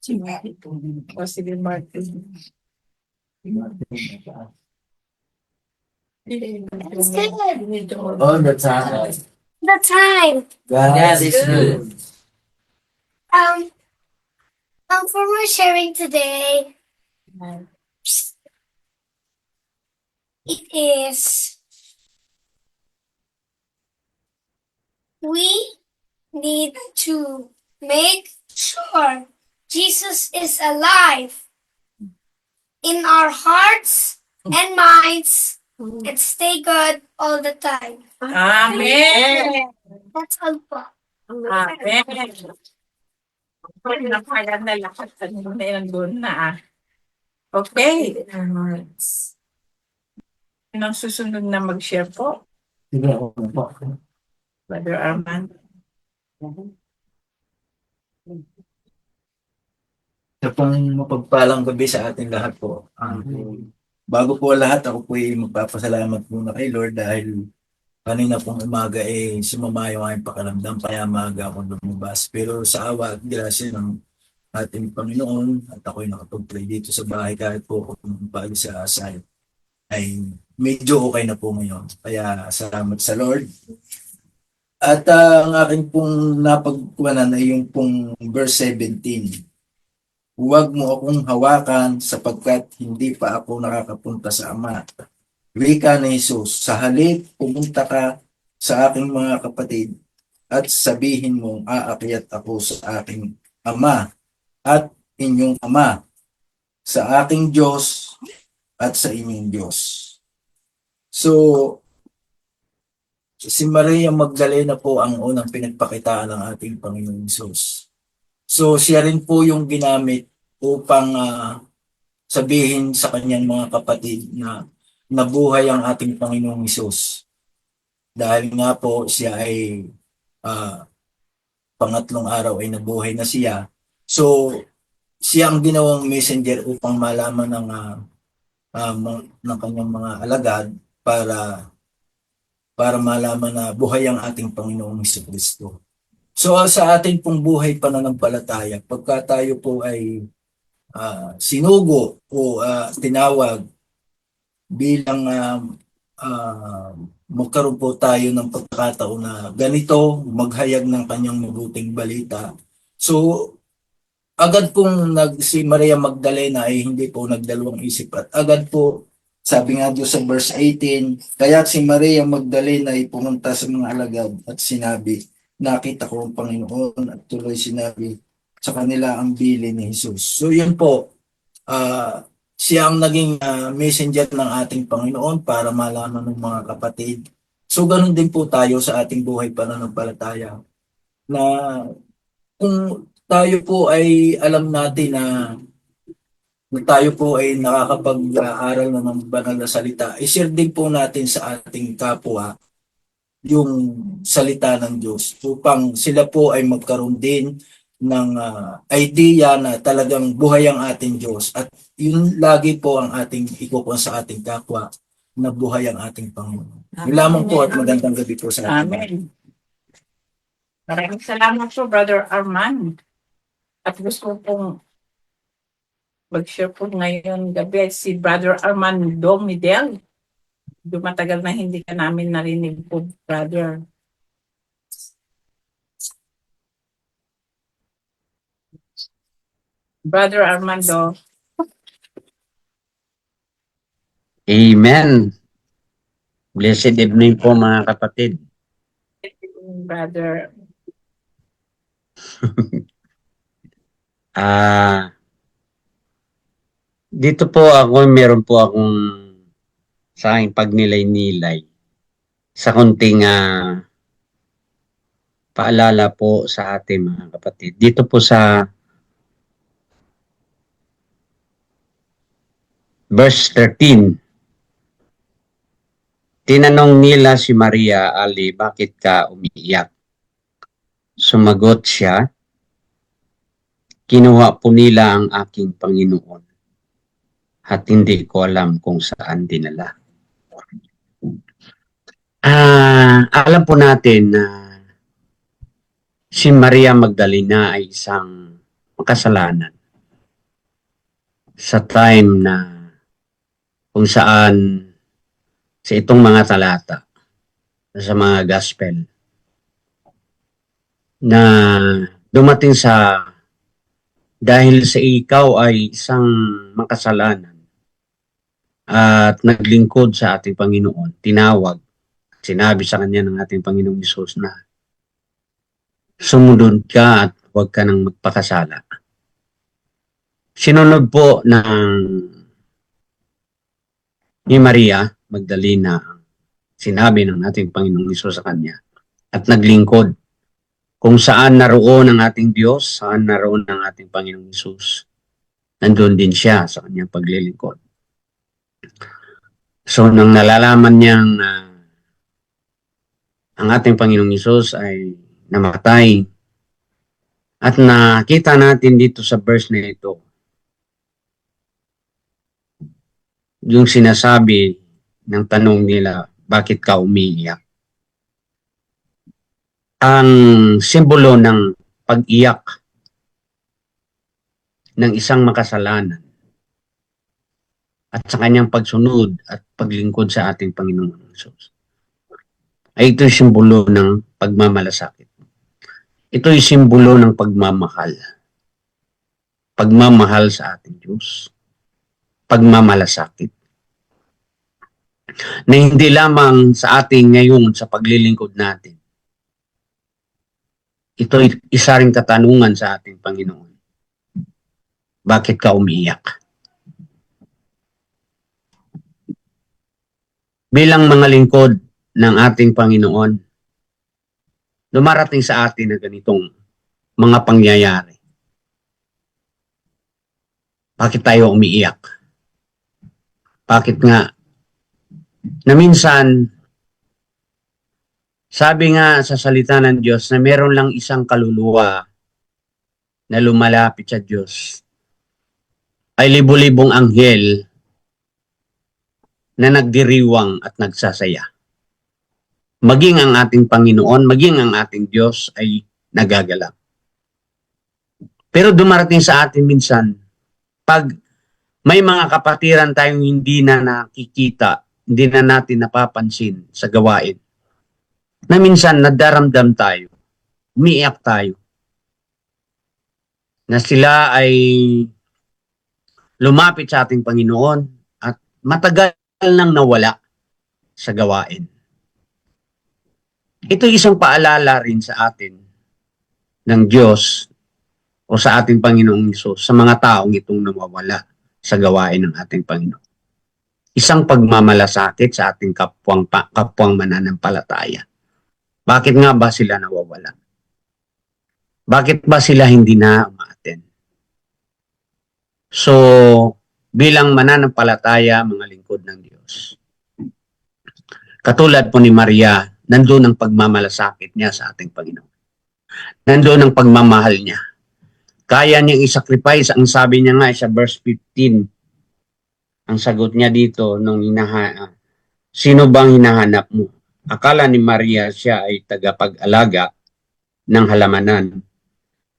Si Martin. O sige, Martin. All the time. The time. God is good. For my sharing today, it is we need to make sure Jesus is alive in our hearts and minds and stay good all the time. Amen! That's all po. Amen! Napaya na lahat. Ano na yan doon na Okay. Sino ang susunod na mag-share po? Sige, ako na po. Brother Arman. Sa pong mapagpalang gabi sa ating lahat po. Bago po lahat, ako po ay magpapasalamat muna kay Lord dahil kanina pong umaga sumama yung aking pakiramdam kaya maaga ako lumabas. Pero sa awa at grasya ng ating Panginoon at ako'y nakapag-pray dito sa bahay kahit po ako paalis sa asay ay medyo okay na po ngayon. Kaya salamat sa Lord. At ang aking pong napagkuhanan ay yung pong verse 17. Huwag mo akong hawakan sapagkat hindi pa ako nakakapunta sa Ama. Wika ni Jesus, sa halip pumunta ka sa aking mga kapatid at sabihin mo aakyat ako sa aking Ama at inyong Ama, sa aking Diyos at sa inyong Diyos. So, si Maria Magdalena po ang unang pinagpakitaan ng ating Panginoon Jesus. So siya rin po yung ginamit upang sabihin sa kanyang mga kapatid na nabuhay ang ating Panginoong Hesus. Dahil nga po siya ay pangatlong araw ay nabuhay na siya. So siya ang ginawang messenger upang malaman ng kanyang mga alagad para malaman na buhay ang ating Panginoong Hesukristo. So sa ating pong buhay pananampalataya, pagka tayo po ay sinugo o tinawag bilang magkaroon po tayo ng pagkakataon na ganito, maghayag ng kanyang mabuting balita. So agad pong si Maria Magdalena ay hindi po nagdalawang isip at agad po, sabi nga doon sa verse 18, kaya si Maria Magdalena ay pumunta sa mga alagad at sinabi, nakita ko ang Panginoon at tuloy sinabi sa kanila ang bili ni Jesus. So yun po, siya ang naging messenger ng ating Panginoon para malaman ng mga kapatid. So ganun din po tayo sa ating buhay pananampalataya na kung tayo po ay alam natin na tayo po ay nakakapag-aaral na ng banal na salita, i-share din po natin sa ating kapwa yung salita ng Diyos upang sila po ay magkaroon din ng idea na talagang buhay ang ating Diyos. At yun lagi po ang ating ikukuha sa ating kapwa na buhay ang ating Panginoon. Yun lamang po at magandang gabi po sa ating Amen. Maraming salamat po, Brother Arman. At gusto ko pong mag-share po ngayon gabi si Brother Armando Midel. Matagal na hindi ka namin narinig po, Brother. Brother Armando. Amen. Blessed evening po mga kapatid. Brother. Dito po ako, meron po akong sa aking pagnilay-nilay sa konting paalala po sa ating mga kapatid. Dito po sa verse 13, tinanong nila si Maria, Ali, bakit ka umiiyak? Sumagot siya, kinuha po nila ang aking Panginoon at hindi ko alam kung saan dinala. Alam po natin na si Maria Magdalena ay isang makasalanan sa time na kung saan sa itong mga talata sa mga gospel na dumating sa dahil sa ikaw ay isang makasalanan at naglingkod sa ating Panginoon, tinawag, sinabi sa kanya ng ating Panginoong Hesus na sumunod ka at huwag ka nang magpakasala. Sinunod po ni Maria Magdalena ang sinabi ng ating Panginoong Hesus sa kanya at naglingkod. Kung saan naroon ang ating Diyos, saan naroon ang ating Panginoong Hesus, nandun din siya sa kanyang paglilingkod. So, nang nalalaman niyang ang ating Panginoong Hesus ay namatay, at nakita natin dito sa verse na ito, yung sinasabi ng tanong nila, bakit ka umiiyak? Ang simbolo ng pag-iyak ng isang makasalanan at sa kanyang pagsunod at paglingkod sa ating Panginoong Hesus ay ito'y simbolo ng pagmamalasakit. Ito'y simbolo ng pagmamahal. Pagmamahal sa ating Diyos. Pagmamalasakit. Na hindi lamang sa ating ngayon sa paglilingkod natin. Ito'y isa ring katanungan sa ating Panginoon. Bakit ka umiiyak? Bilang mga lingkod ng ating Panginoon, dumarating sa atin na ganitong mga pangyayari. Bakit tayo umiiyak? Bakit nga? Na minsan, sabi nga sa salita ng Diyos na meron lang isang kaluluwa na lumalapit sa Diyos ay libu-libong anghel na nagdiriwang at nagsasaya. Maging ang ating Panginoon, maging ang ating Diyos ay nagagalak. Pero dumarating sa atin minsan, pag may mga kapatiran tayong hindi na nakikita, hindi na natin napapansin sa gawain, na minsan nadaramdam tayo, umiiyak tayo, na sila ay lumapit sa ating Panginoon at matagal nang nawala sa gawain. Ito isang paalala rin sa atin ng Diyos o o sa ating Panginoong Hesus sa mga taong itong nawawala sa gawain ng ating Panginoon. Isang pagmamalasakit sa ating kapwang mananampalataya. Bakit nga ba sila nawawala? Bakit ba sila hindi na umaaten? So, bilang mananampalataya, mga lingkod ng Diyos, katulad po ni Maria, nandun ang pagmamalasakit niya sa ating Panginoon. Nandun ang pagmamahal niya. Kaya niyang isacrifice. Ang sabi niya nga sa verse 15, ang sagot niya dito, sino bang hinahanap mo? Akala ni Maria siya ay tagapag-alaga ng halamanan.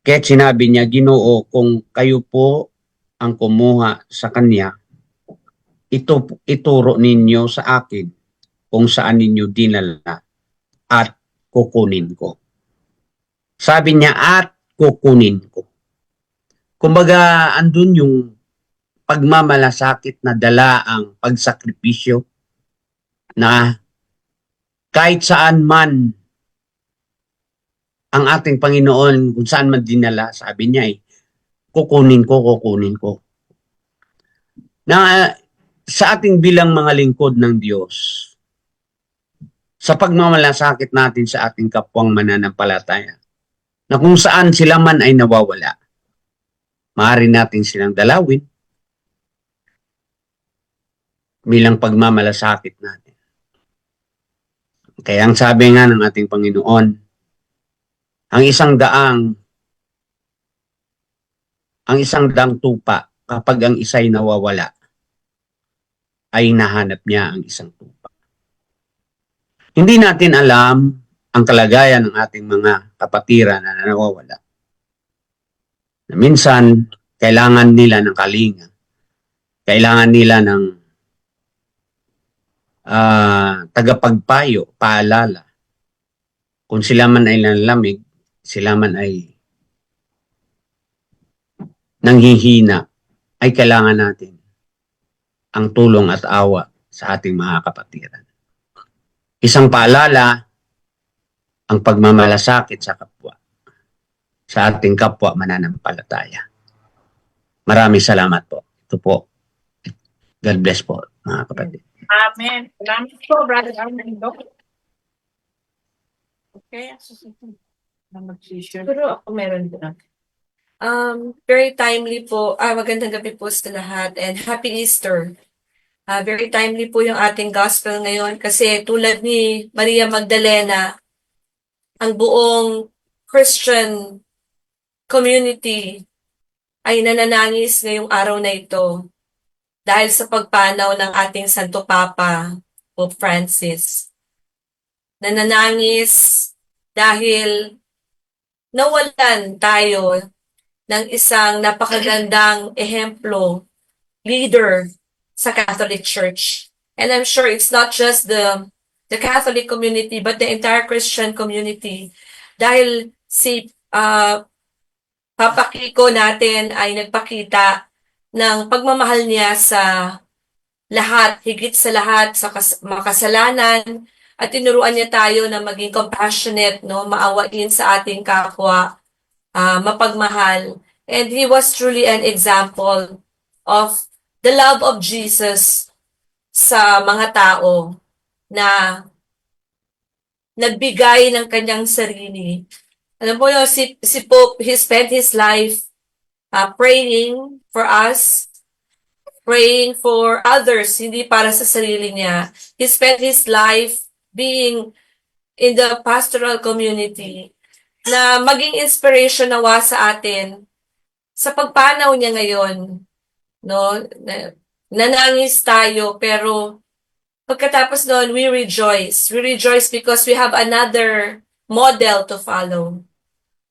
Kaya sinabi niya, Ginoo, kung kayo po ang kumuha sa kanya, ituro ninyo sa akin kung saan ninyo dinala at kukunin ko. Sabi niya, at kukunin ko. Kumbaga, andun yung pagmamalasakit na dala ang pagsakripisyo na kahit saan man ang ating Panginoon, kung saan man dinala, sabi niya kukunin ko. Na sa ating bilang mga lingkod ng Diyos, sa pagmamalasakit natin sa ating kapwang mananampalataya, na kung saan sila man ay nawawala, maaari natin silang dalawin bilang pagmamalasakit natin. Kaya ang sabi nga ng ating Panginoon, ang isang daang tupa, kapag ang isa'y nawawala, ay nahanap niya ang isang tupa. Hindi natin alam ang kalagayan ng ating mga kapatiran na nawawala. Na minsan, kailangan nila ng kalinga. Kailangan nila ng tagapagpayo, paalala. Kung sila man ay nanlamig, sila man ay nanghihina, ay kailangan natin ang tulong at awa sa ating mga kapatiran. Isang paalala, ang pagmamalasakit sa kapwa, sa ating kapwa mananampalataya. Maraming salamat po. Ito po. God bless po, mga kapatid. Amen. Salamat po, Brother Armando. Okay, susunod na mag-share. Pero ako meron din. Very timely po. Magandang gabi po sa lahat and Happy Easter. Very timely po yung ating gospel ngayon kasi tulad ni Maria Magdalena, ang buong Christian community ay nananangis ngayong araw na ito dahil sa pagpanaw ng ating Santo Papa, Pope Francis. Nananangis dahil nawalan tayo ng isang napakagandang ehemplo, leader sa Catholic Church. And I'm sure it's not just the Catholic community, but the entire Christian community. Dahil si Papa Kiko natin ay nagpakita ng pagmamahal niya sa lahat, higit sa lahat, sa makasalanan, at tinuruan niya tayo na maging compassionate, no, maawain sa ating kapwa, mapagmahal. And he was truly an example of the love of Jesus sa mga tao na nagbigay ng kanyang sarili. Alam mo yun, si Pope, he spent his life praying for us, praying for others, hindi para sa sarili niya. He spent his life being in the pastoral community na maging inspiration nawa sa atin sa pagpanaw niya ngayon. No? Nanangis tayo, pero pagkatapos noon, we rejoice. We rejoice because we have another model to follow.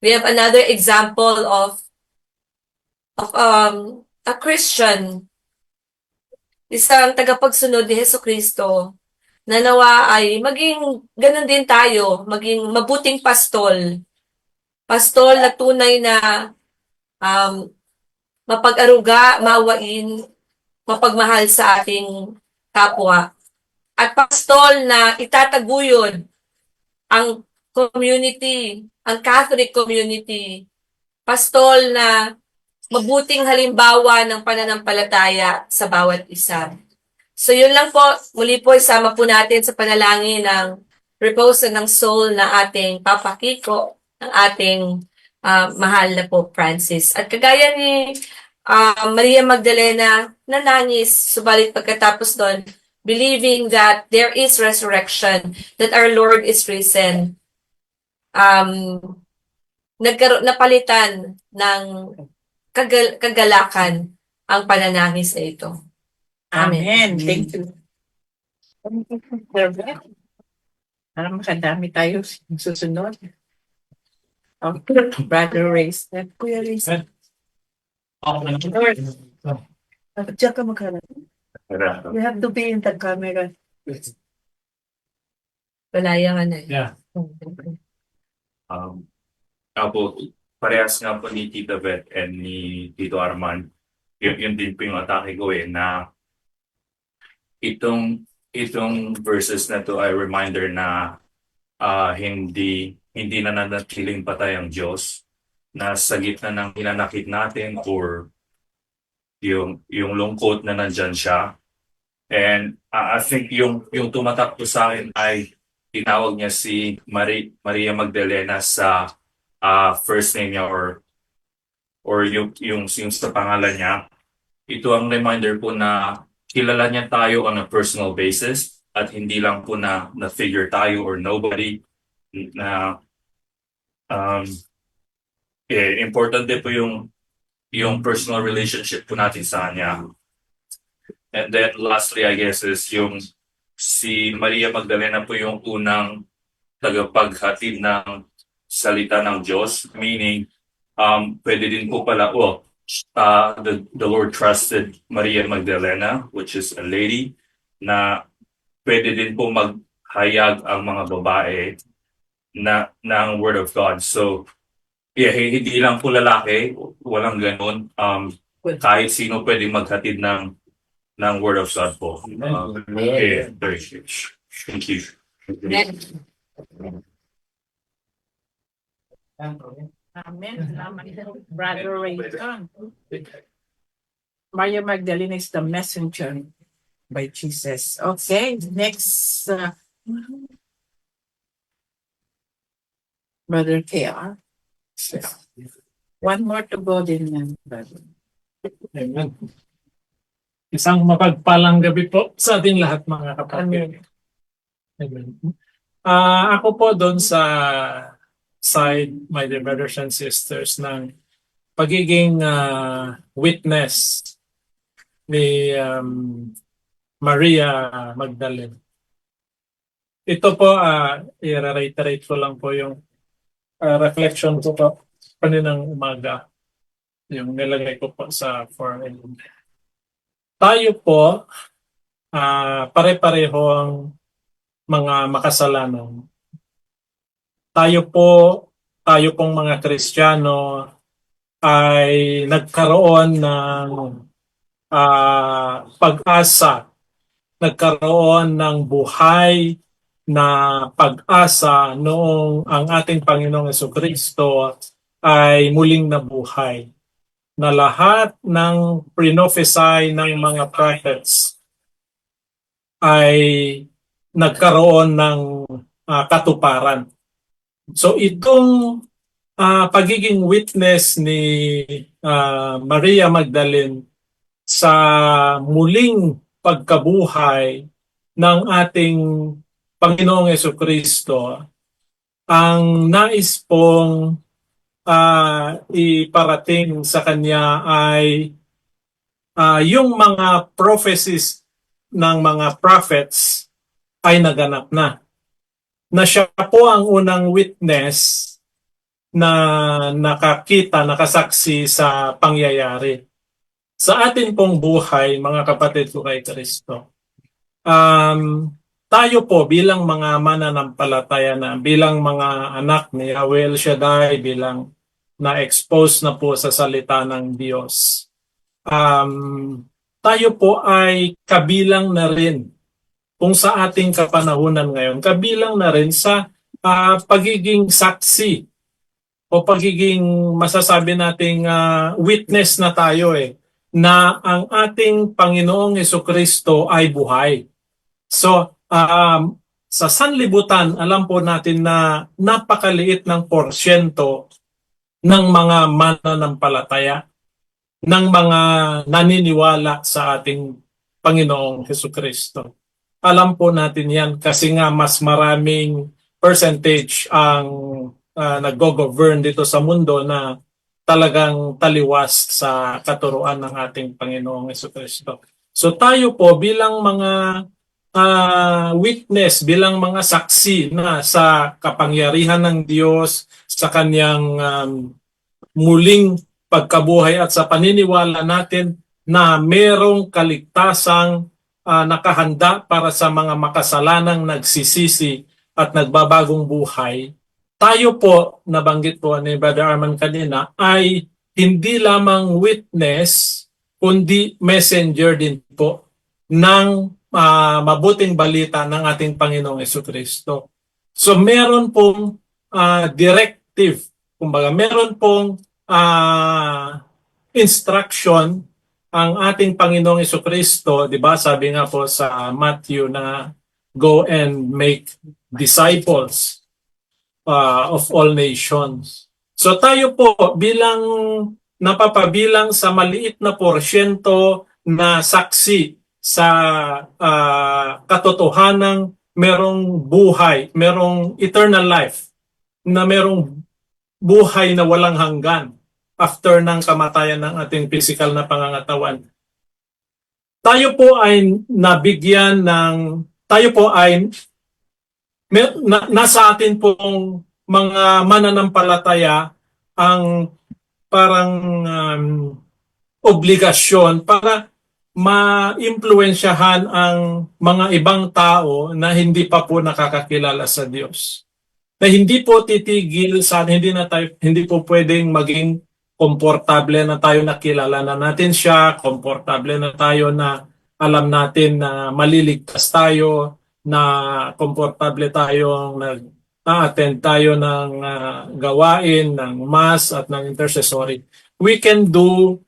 We have another example of a Christian, isang tagapagsunod ni Jesucristo, na nawa ay maging ganun din tayo, maging mabuting pastol. Pastol na tunay na mapag-aruga, maawain, mapagmahal sa ating kapwa. At pastol na itataguyod ang community, ang Catholic community pastol na mabuting halimbawa ng pananampalataya sa bawat isa. So yun lang po, muli po isama po natin sa panalangin ng repose ng soul na ating Papa Kiko, ng ating mahal na Pope Francis. At kagaya ni Maria Magdalena, nanangis, subalit pagkatapos doon, believing that there is resurrection, that our Lord is risen, napalitan ng kagalakan ang pananangis na ito. Amen. Thank you. Para makadami tayo susunod. Okay. Brother Race. Kuya Race. Diyan ka magharap. You have to be in the camera. Walaya ka na. Yeah. Ako, parehas nga po ni Tita Beth and ni Tito Arman, yun din po yung atake ko na itong verses na to ay reminder na hindi nananatiling patay ang Diyos, na sa gitna ng hinanakit natin or yung lungkot na nandyan siya. And I think yung tumatak po sa akin ay tinawag niya si Maria Magdalena sa first name niya or yung sa pangalan niya. Ito ang reminder po na kilala niya tayo on a personal basis at hindi lang po na figure tayo or nobody na importante po yung personal relationship po natin sa kanya. And then lastly, I guess, is yung si Maria Magdalena po yung unang tagapaghatid ng salita ng Diyos, meaning pwede din po pala, the Lord trusted Maria Magdalena, which is a lady, na pwede din po maghayag ang mga babae ng Word of God. So, hindi lang po lalaki, walang ganun. Kahit sino pwede maghatid ng Word of God po. Very good. Thank you. Amen. Brother Rayton. Maria Magdalena is the messenger by Jesus. Okay, next. Brother KR. One more to go din, brother. Amen. Isang mapagpalang gabi po sa ating lahat, mga kapatid. Amen. Ako po doon sa side, my dear brothers and sisters, ng pagiging witness ni Maria Magdalena. Ito po, i-reiterate ko lang po yung reflection ko po kaninang umaga. Yung nilagay ko po sa forum. Tayo po, pare-pareho ang mga makasalanan. Tayo pong mga Kristiyano ay nagkaroon ng pag-asa, nagkaroon ng buhay na pag-asa noong ang ating Panginoong Jesucristo ay muling nabuhay. Na lahat ng prophesy ng mga prophets ay nagkaroon ng katuparan. So itong pagiging witness ni Maria Magdalene sa muling pagkabuhay ng ating Panginoong Jesucristo, ang nais pong iparating sa kanya ay yung mga prophecies ng mga prophets ay naganap na. Na siya po ang unang witness na nakakita, nakasaksi sa pangyayari. Sa atin pong buhay, mga kapatid ko kay Kristo, tayo po bilang mga mananampalataya na, bilang mga anak ni Yahweh El Shaddai, bilang na-expose na po sa salita ng Diyos, tayo po ay kabilang na rin kung sa ating kapanahunan ngayon, kabilang na rin sa pagiging saksi o pagiging masasabi nating witness na tayo na ang ating Panginoong Jesucristo ay buhay. So, sa sanlibutan, alam po natin na napakaliit ng porsyento ng mga mananampalataya, ng mga naniniwala sa ating Panginoong Jesucristo. Alam po natin yan kasi nga mas maraming percentage ang nag-govern dito sa mundo na talagang taliwas sa katuruan ng ating Panginoong Jesucristo. So tayo po bilang mga witness, bilang mga saksi na sa kapangyarihan ng Diyos, sa kanyang muling pagkabuhay at sa paniniwala natin na merong kaligtasang nakahanda para sa mga makasalanang nagsisisi at nagbabagong buhay, tayo po, nabanggit po ni Brother Arman kanina, ay hindi lamang witness, kundi messenger din po ng mabuting balita ng ating Panginoong Jesucristo. So meron pong directive, kumbaga meron pong instruction ang ating Panginoong Jesucristo, di ba? Sabi nga po sa Matthew na go and make disciples of all nations. So tayo po bilang napapabilang sa maliit na porsyento na saksi sa katotohanang merong buhay, merong eternal life, na merong buhay na walang hanggan after ng kamatayan ng ating physical na pangangatawan. Tayo po ay nabigyan ng, nasa atin pong mga mananampalataya ang parang obligasyon para ma-impluensyahan ang mga ibang tao na hindi pa po nakakakilala sa Diyos. Na hindi po titigil sa hindi po pwedeng maging komportable na tayo nakilala na natin siya, komportable na tayo na alam natin na maliligtas tayo, na komportable tayong nag-attend tayo ng gawain, ng mass at ng intercessory. We can do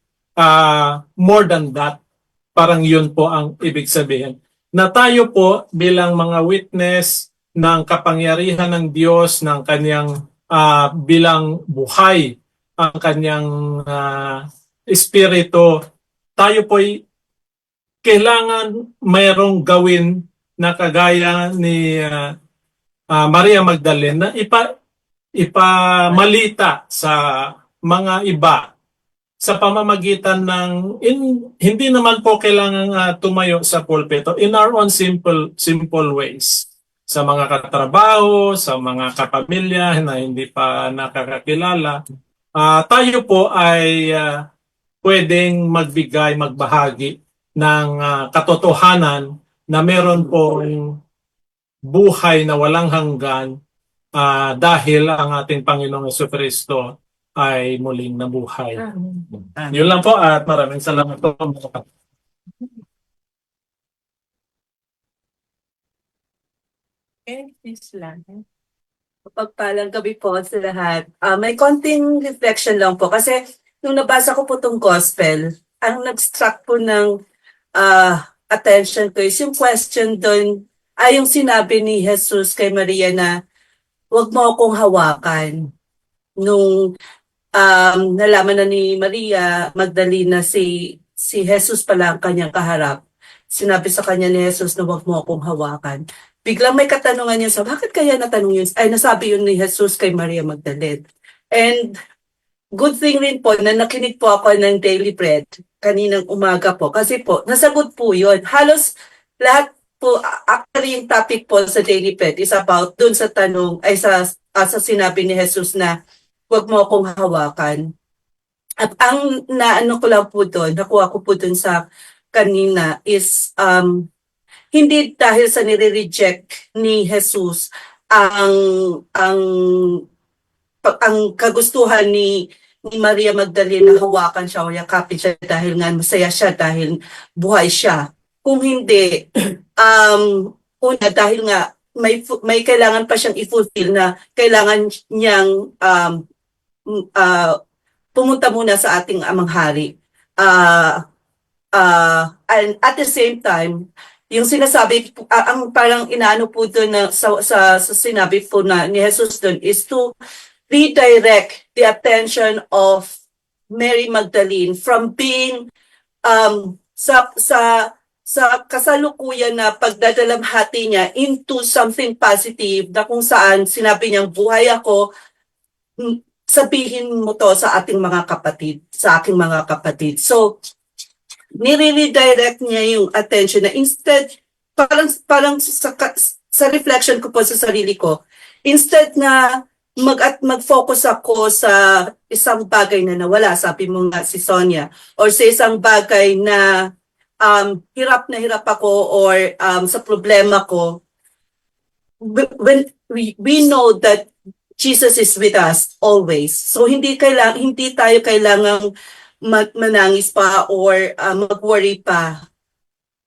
more than that. Parang yun po ang ibig sabihin. Na tayo po bilang mga witness ng kapangyarihan ng Diyos, ng kanyang bilang buhay, ang kanyang espiritu, tayo po'y kailangan mayroong gawin na kagaya ni Maria Magdalena na ipamalita sa mga iba sa pamamagitan ng hindi naman po kailangan tumayo sa pulpito, in our own simple ways, sa mga katrabaho, sa mga kapamilya na hindi pa nakakakilala. Tayo po ay pwedeng magbahagi ng katotohanan na meron pong buhay na walang hanggan dahil ang ating Panginoong Jesucristo ay muling nabuhay. Yun lang po at maraming salamat po. Pagpalang gabi po sa lahat. May konting reflection lang po kasi nung nabasa ko po itong gospel, ang nag-struck po ng attention ko is yung question doon ay yung sinabi ni Jesus kay Maria na huwag mo akong hawakan. Nung nalaman na ni Maria Magdalena si Jesus pala ang kanyang kaharap, sinabi sa kanya ni Jesus na huwag mo akong hawakan. Biglang may katanungan niya sa bakit kaya nasabi yun ni Jesus kay Maria Magdalena. And good thing rin po na nakinig po ako ng Daily Bread kaninang umaga po. Kasi po, nasagot po yun. Halos lahat po, actually yung topic po sa Daily Bread is about dun sa tanong, ay sa sinabi ni Jesus na huwag mo akong hawakan. At ang naano ko lang po doon, nakuha ko po doon sa kanina is hindi dahil sa nire-reject ni Jesus ang kagustuhan ni Maria Magdalena hawakan siya o yakapin siya dahil nga masaya siya dahil buhay siya. Kung hindi, una dahil nga may kailangan pa siyang i-fulfill na kailangan niyang pumunta muna sa ating amang hari. And at the same time, yung sinasabi, ang parang inaano po doon na sa sinabi po na ni Jesus doon is to redirect the attention of Mary Magdalene from being sa kasalukuyan na pagdadalamhati niya into something positive na kung saan sinabi niyang buhay ako, sabihin mo to sa ating mga kapatid, sa aking mga kapatid. So, nire-redirect niya yung attention na instead, parang sa reflection ko po sa sarili ko, instead na mag-focus ako sa isang bagay na nawala, sabi mo nga si Sonia, or sa isang bagay na hirap ako or sa problema ko, when we know that Jesus is with us always. So hindi tayo kailangang manangis pa or mag-worry pa.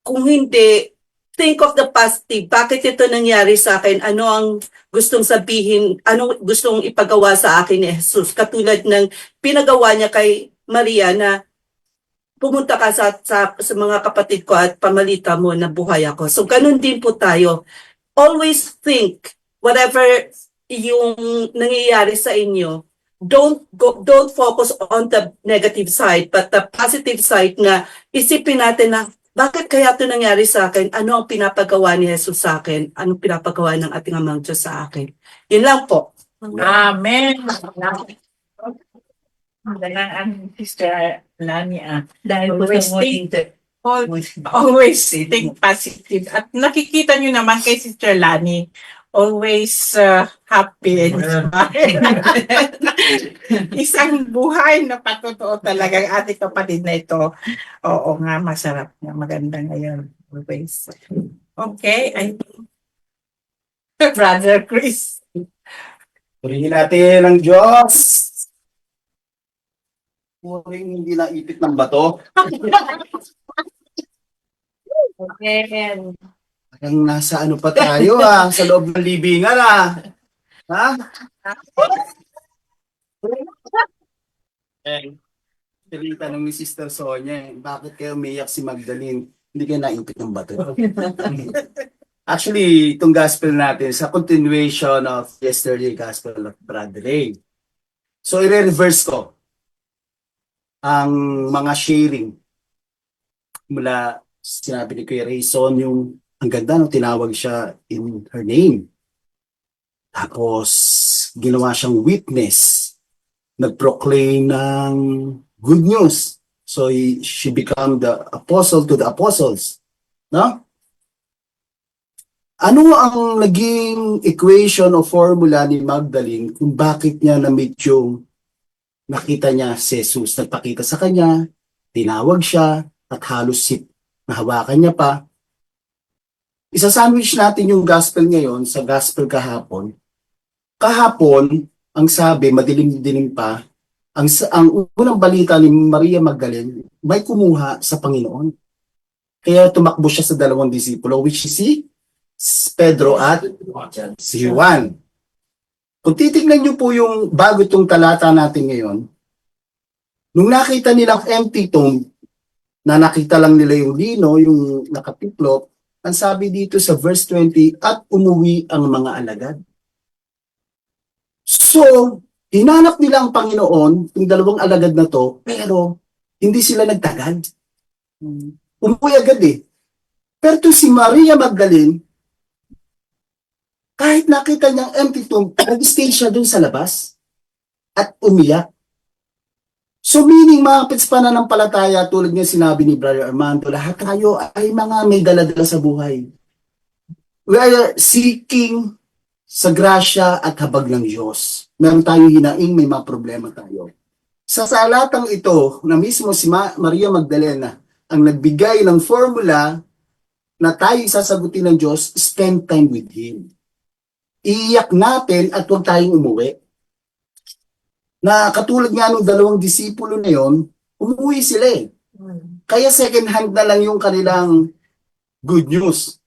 Kung hindi, think of the positive. Bakit ito nangyari sa akin? Ano ang gustong sabihin? Ano gustong ipagawa sa akin ni Jesus? Katulad ng pinagawa niya kay Maria na pumunta ka sa mga kapatid ko at pamalita mo na buhay ako. So ganun din po tayo. Always think whatever yung nangyayari sa inyo, don't focus on the negative side, but the positive side na isipin natin na bakit kaya ito nangyari sa akin? Ano ang pinapagawa ni Jesus sa akin? Anong pinapagawa ng ating Amang Diyos sa akin? Yun lang po. Amen. Ang Sister Lani, Dahil po always sa think always think positive. At nakikita nyo naman kay Sister Lani, always happy and smile. Isang buhay na patotoo talaga ang ating kapatid na ito. Oo nga, masarap nga, maganda ngayon. Always. Okay, Brother Chris. Purihin natin ang Diyos. Puring hindi na ipit ng bato. Amen. Parang nasa ano pa tayo sa loob ng libingan Ha? Actually, tanong ni Sister Sonia, bakit kayo umiyak si Magdalene? Hindi kayo naipit ng bato. Actually, itong gospel natin sa continuation of yesterday gospel of Brother Ray. So, i-reverse ko ang mga sharing mula sinabi ni Kuya Rayson yung ang ganda nung tinawag siya in her name. Tapos, ginawa siyang witness. Nag-proclaim ng good news. So, she became the apostle to the apostles. No? Ano ang naging equation o formula ni Magdalene kung bakit niya na-meet yung nakita niya si Jesus? Nagpakita sa kanya, tinawag siya, at halos nahawakan niya pa. Isa-sandwich natin yung gospel ngayon sa gospel kahapon. Kahapon, ang sabi, madilim-dilim pa, ang unang balita ni Maria Magdalene, may kumuha sa Panginoon. Kaya tumakbo siya sa dalawang disipulo, which is si Pedro at si Juan. Kung titignan niyo po yung bago itong talata natin ngayon, nung nakita nilang empty tomb, na nakita lang nila yung lino, yung nakatiplop, ang sabi dito sa verse 20, at umuwi ang mga alagad. So, hinanap nila ang Panginoon, yung dalawang alagad na to, pero hindi sila nagtagal. Umuwi agad eh. Pero to si Maria Magdalene, kahit nakita niyang empty tomb, nag-stay siya dun sa labas at umiyak. So meaning mga pananampalataya tulad nga sinabi ni Brother Armando, lahat tayo ay mga may dala-dala sa buhay. We are seeking sa grasya at habag ng Diyos. Meron tayong hinaing, may mga problema tayo. Sa salatang ito, na mismo si Maria Magdalena ang nagbigay ng formula na tayo sasagutin ng Diyos, spend time with Him. Iiyak natin at huwag tayong umuwi. Na katulad nga nung dalawang disipulo na yon, umuwi sila eh. Kaya second hand na lang yung kanilang good news.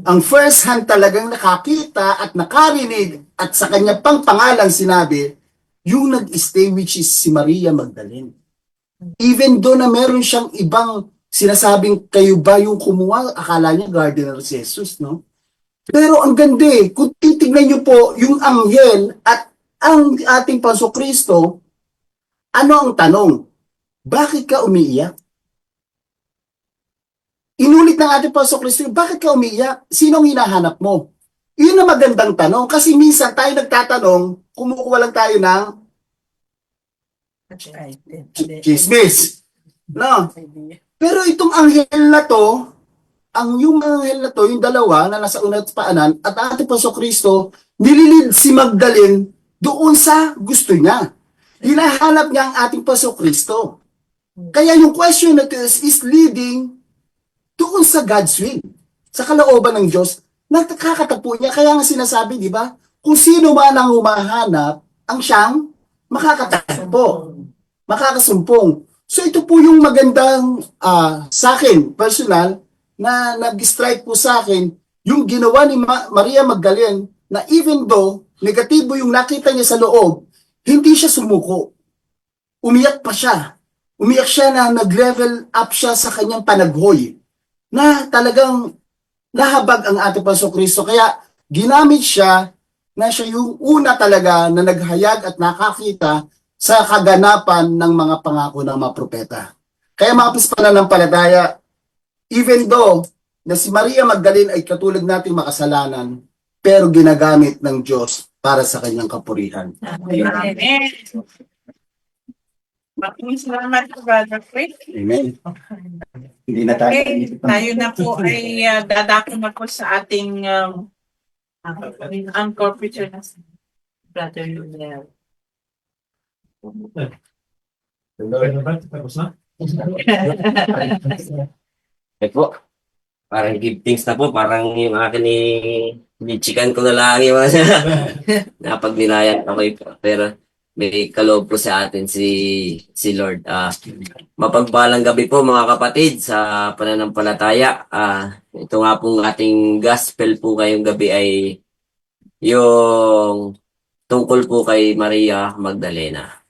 Ang first hand talagang nakakita at nakarinig at sa kanya pang pangalan sinabi, yung nag-stay, which is si Maria Magdalene. Even though na meron siyang ibang sinasabing kayo ba yung kumuha, akala niya gardener si Jesus, no? Pero ang ganda eh, kung titignan niyo po yung anghel at ang ating Paso Kristo, ano ang tanong? Bakit ka umiiyak? Inulit ng ating Paso Kristo, bakit ka umiiyak? Sinong hinahanap mo? Yun ang magandang tanong. Kasi minsan tayo nagtatanong, kumukuha lang tayo ng chismis. No? Pero itong anghel na to, yung anghel na to, yung dalawa na nasa unat paanan, at ating Paso Kristo, nililid si Magdalene doon sa gusto niya. Hinahanap niya ang ating Paso Kristo. Kaya yung question na is leading doon sa God's will, sa kalooban ng Diyos, nakakatapo niya. Kaya nga sinasabi, di ba? Kung sino man ang humahanap, ang siyang makakatapo, makakasumpong. So ito po yung magandang sa akin, personal, na nag-strike po sa akin, yung ginawa ni Maria Magdalene, na even though negatibo yung nakita niya sa loob, hindi siya sumuko. Umiyak pa siya. Umiyak siya na nag-level up siya sa kanyang panaghoy, na talagang nahabag ang ating Paso Kristo. Kaya ginamit siya na siya yung una talaga na naghayag at nakakita sa kaganapan ng mga pangako ng mga propeta. Kaya mga pananampalataya, even though na si Maria Magdalene ay katulad nating makasalanan, pero ginagamit ng Diyos para sa kanyang kapurihan. Amen. Maraming salamat, Brother Frank. Amen. Hindi na tayo. Okay, tayo na po ay dadako na po sa ating uncorporated na si Brother Lunel. Tapos na? Po, parang give thanks na po, parang yung akin chikan ko na lang yung napagnilayan ako po. Pero may kaloob po sa atin si Lord. Mapagpalang gabi po mga kapatid sa pananampalataya. Ito nga pong ating gospel po ngayong gabi ay yung tungkol po kay Maria Magdalena.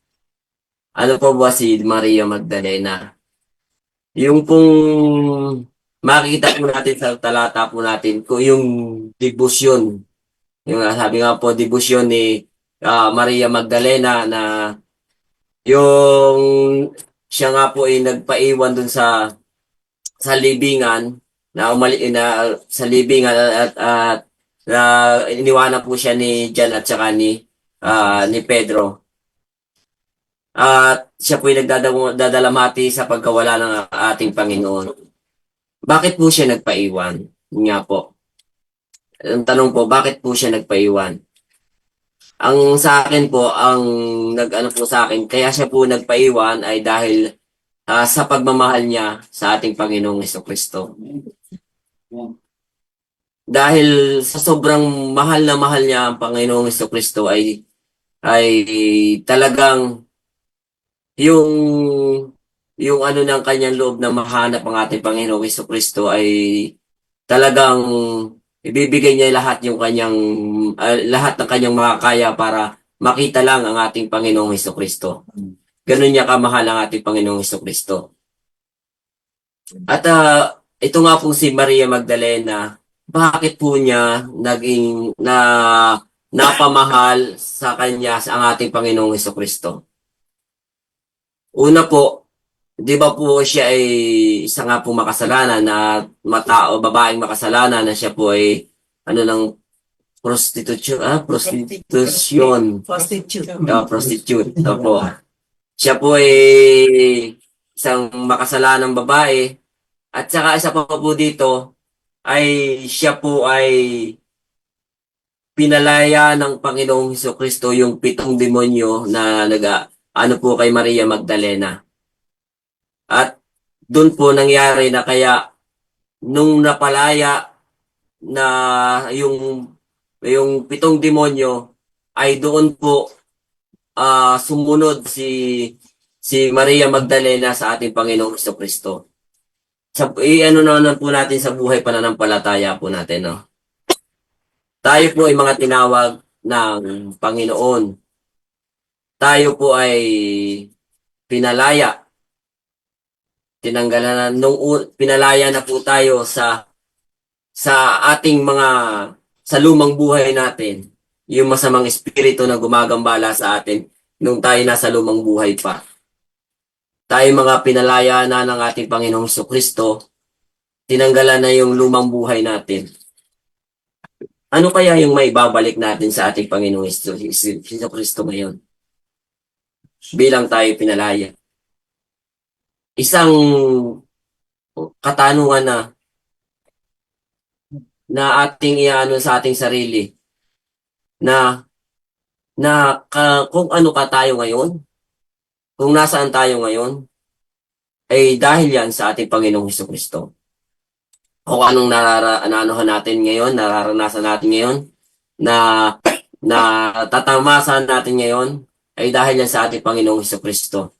Ano po ba si Maria Magdalena? Yung pong makikita po natin sa talata po natin kung yung debosyon. Yung sabi nga po, debosyon ni Maria Magdalena na yung siya nga po ay nagpaiwan dun sa libingan na sa libingan at iniwanan po siya ni John at saka ni Pedro. At siya po ay nagdadalamhati sa pagkawala ng ating Panginoon. Bakit po siya nagpaiwan? Nga po. Ang tanong po, bakit po siya nagpaiwan? Ang sa akin po, ang nag-ano po sa akin, kaya siya po nagpaiwan ay dahil sa pagmamahal niya sa ating Panginoong Jesucristo. Dahil sa sobrang mahal na mahal niya ang Panginoong Jesucristo ay talagang yung ano ng kanyang loob na mahanap ang ating Panginoong Jesucristo ay talagang ibibigay niya lahat ng kanyang makakaya para makita lang ang ating Panginoong Jesucristo. Ganun niya kamahal ang ating Panginoong Jesucristo. At ito nga po si Maria Magdalena, bakit po niya naging napamahal sa kanya ang ating Panginoong Jesucristo? Una po, di ba po siya ay isa nga po makasalanan na babaeng makasalanan na siya po ay prostitute. Opo. Siya po ay isang makasalanang babae at saka isa pa po dito ay siya po ay pinalaya ng Panginoong Hesuscristo yung 7 demonyo na po kay Maria Magdalena. At doon po nangyari na kaya nung napalaya na yung 7 demonyo ay doon po sumunod si Maria Magdalena sa ating Panginoong Jesucristo. Ano naman po natin sa buhay pananampalataya po natin, no? Tayo po ay mga tinawag ng Panginoon. tayo po ay pinalaya. Tinanggalan na, pinalaya na po tayo sa ating sa lumang buhay natin. Yung masamang espiritu na gumagambala sa atin nung tayo nasa lumang buhay pa. Tayo mga pinalaya na ng ating Panginoong Jesucristo, tinanggalan na yung lumang buhay natin. Ano kaya yung maibabalik natin sa ating Panginoong Jesucristo ngayon? Bilang tayo pinalaya. Isang katanungan na ating iano sa ating sarili na kung ano ka tayo ngayon, kung nasaan tayo ngayon, ay dahil yan sa ating Panginoong Jesucristo. Kung anong nararanasan natin ngayon, na tatamasan natin ngayon, ay dahil yan sa ating Panginoong Jesucristo.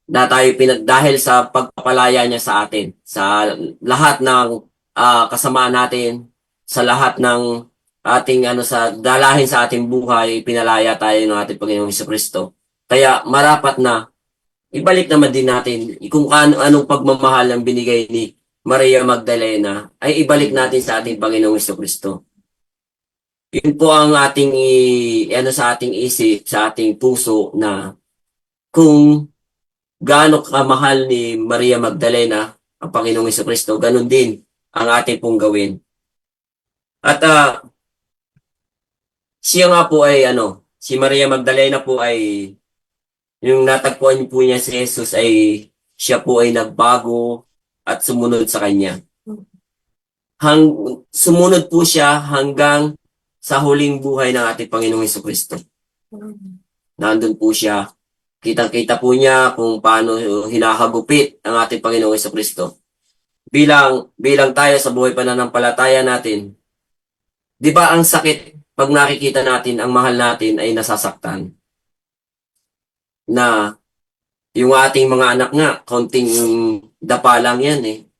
Dahil sa pagpapalaya niya sa atin, sa lahat ng kasamaan natin, sa lahat ng ating sa dalahin sa ating buhay, pinalaya tayo ng ating Panginoong Jesucristo. Kaya marapat na ibalik naman din natin kung anong pagmamahal ang binigay ni Maria Magdalena, ay ibalik natin sa ating Panginoong Jesucristo. Yun po ang ating sa ating isip, sa ating puso, na kung gaano kamahal ni Maria Magdalena ang Panginoong Jesucristo, ganun din ang ating pong gawin. At siya nga po ay si Maria Magdalena po ay yung natagpuan po niya si Jesus, ay siya po ay nagbago at sumunod sa kanya. Sumunod po siya hanggang sa huling buhay ng ating Panginoong Jesucristo. Nandun po siya. Kitang-kita po niya kung paano hinahagupit ang ating Panginoong Jesucristo. Bilang tayo sa buhay pananampalataya natin, di ba ang sakit pag nakikita natin ang mahal natin ay nasasaktan? Na yung ating mga anak nga, kaunting dapa lang yan eh.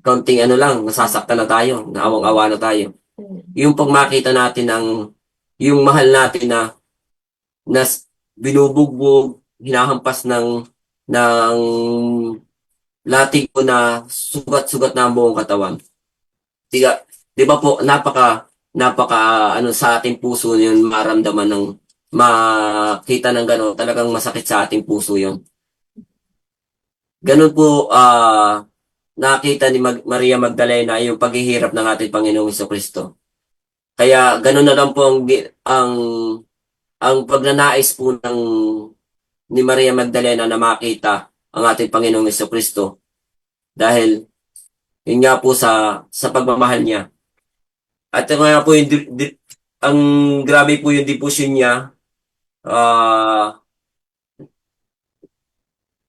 Kaunting nasasaktan na tayo, naawang-awa na tayo. Yung pag makita natin yung mahal natin na binubugbog, hinahampas ng latig ko na sugat-sugat na ang buong katawan. Di ba po, napaka sa ating puso yun, maramdaman ng makita ng gano'n, talagang masakit sa ating puso yun. Ganun po, nakita ni Maria Magdalena yung paghihirap ng ating Panginoong Jesucristo. Kaya ganun na lang po ang pagnanais po ni Maria Magdalena na makita ang ating Panginoong Jesucristo. Dahil yun nga po sa pagmamahal niya. At nga po ang grabe po yung devotion niya.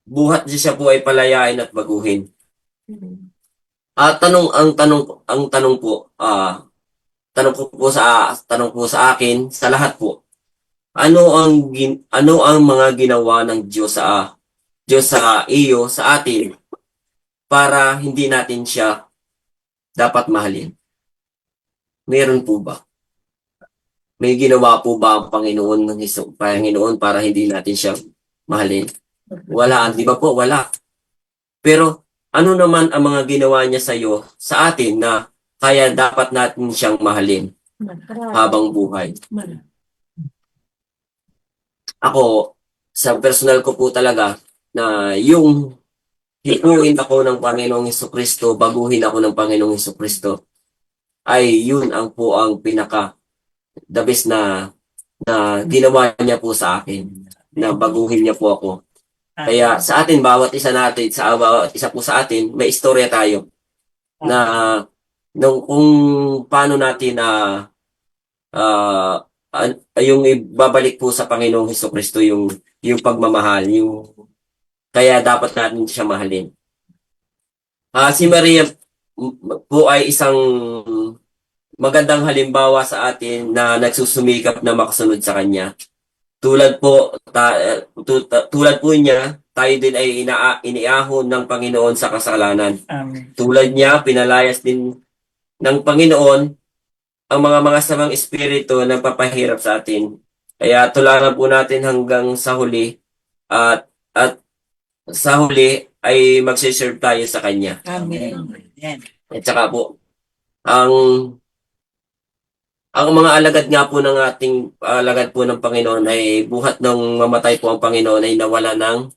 Buhat siya po ay palayain at baguhin. Tanong po sa akin, sa lahat po. Ano ang mga ginawa ng Diyos sa iyo, sa atin, para hindi natin siya dapat mahalin? Meron po ba? May ginawa po ba ang Panginoon para hindi natin siya mahalin? Wala, di ba po? Wala. Pero ano naman ang mga ginawa niya sa iyo, sa atin, na kaya dapat natin siyang mahalin habang buhay? Ako, sa personal ko po talaga, na yung hipuin ako ng Panginoong Jesucristo, baguhin ako ng Panginoong Jesucristo, ay yun ang pinaka the best na ginawa niya po sa akin, na baguhin niya po ako. Kaya sa atin, bawat isa po sa atin, may istorya tayo na kung paano natin yung ibabalik po sa Panginoong Jesucristo yung pagmamahal, kaya dapat natin siya mahalin. Si Maria po ay isang magandang halimbawa sa atin na nagsusumikap na makasunod sa kanya. Tulad po niya, tayo din ay iniahon ng Panginoon sa kasalanan. Tulad niya, pinalayas din ng Panginoon ang mga samang espiritu na papahirap sa atin. Kaya tularan po natin hanggang sa huli at sa huli ay magsiserve tayo sa Kanya. Amen. At saka po, ang mga alagad nga po ng ating alagad po ng Panginoon ay buhat ng mamatay po ang Panginoon ay nawala ng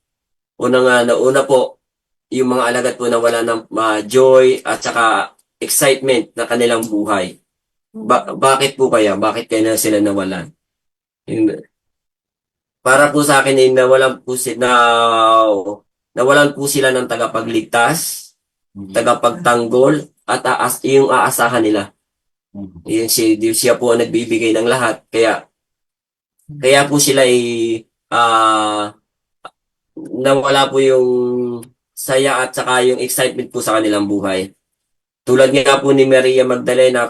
una po, yung mga alagad po nawala ng joy at saka excitement na kanilang buhay. Bakit po kaya? Bakit kaya na sila nawalan? Para po sa akin ay nawalan po sila ng tagapagligtas, tagapagtanggol, at yung aasahan nila. Yung siya po ang nagbibigay ng lahat. Kaya po sila ay nawala po yung saya at saka yung excitement po sa kanilang buhay. Tulad nga po ni Maria Magdalena,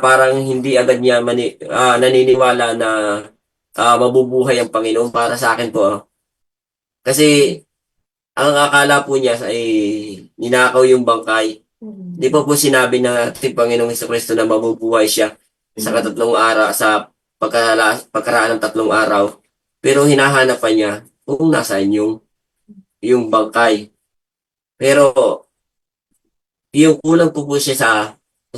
parang hindi agad niya naniniwala na mabubuhay ang Panginoon. Para sa akin po. Kasi ang akala po niya ay ninakaw yung bangkay. Di po sinabi ng ating Panginoong Jesucristo na mabubuhay siya sa pagkaraan ng 3 araw. Pero hinahanap pa niya kung nasaan yung bangkay. Pero yung kulang po siya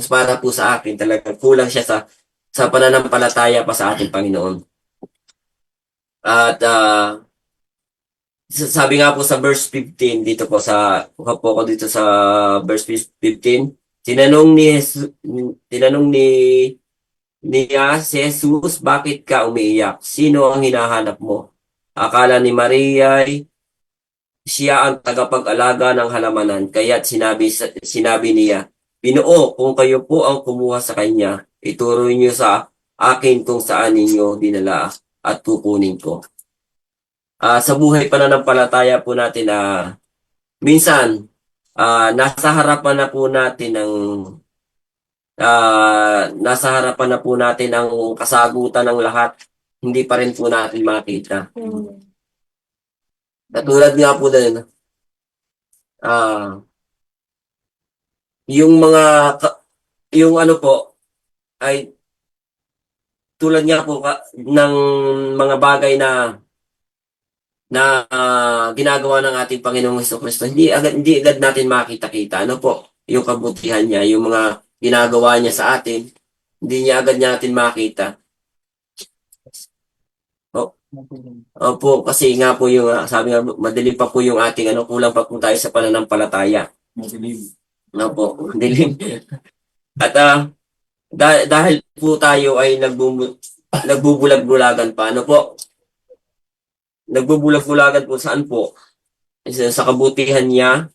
para po sa akin talaga, kulang siya sa pananampalataya pa sa ating Panginoon. At sabi nga po sa verse 15 dito po kuha po ako dito sa verse 15. Tinanong niya si Jesus, bakit ka umiiyak? Sino ang hinahanap mo? Akala ni Maria ay siya ang tagapag-alaga ng halamanan. Kaya't sinabi niya, Pinoo, kung kayo po ang kumuha sa kanya, ituro niyo sa akin kung saan ninyo dinala at kukunin ko. Sa buhay pananampalataya po natin, minsan, nasa harapan na po natin ang kasagutan ng lahat, hindi pa rin po natin makita. Katulad nga po din, yung ano po, ay tulad nga po ng mga bagay na ginagawa ng ating Panginoong Jesucristo, hindi agad natin makita-kita. Ano po, yung kabutihan niya, yung mga ginagawa niya sa atin, hindi niya agad natin makita. Opo, kasi nga po yung sabi nga, madilim pa po yung ating kulang pa po tayo sa pananampalataya. Opo, dilim. At dahil po tayo ay nagbubulag-bulagan pa, ano po? Nagbubulag-bulagan po saan po? Sa kabutihan niya,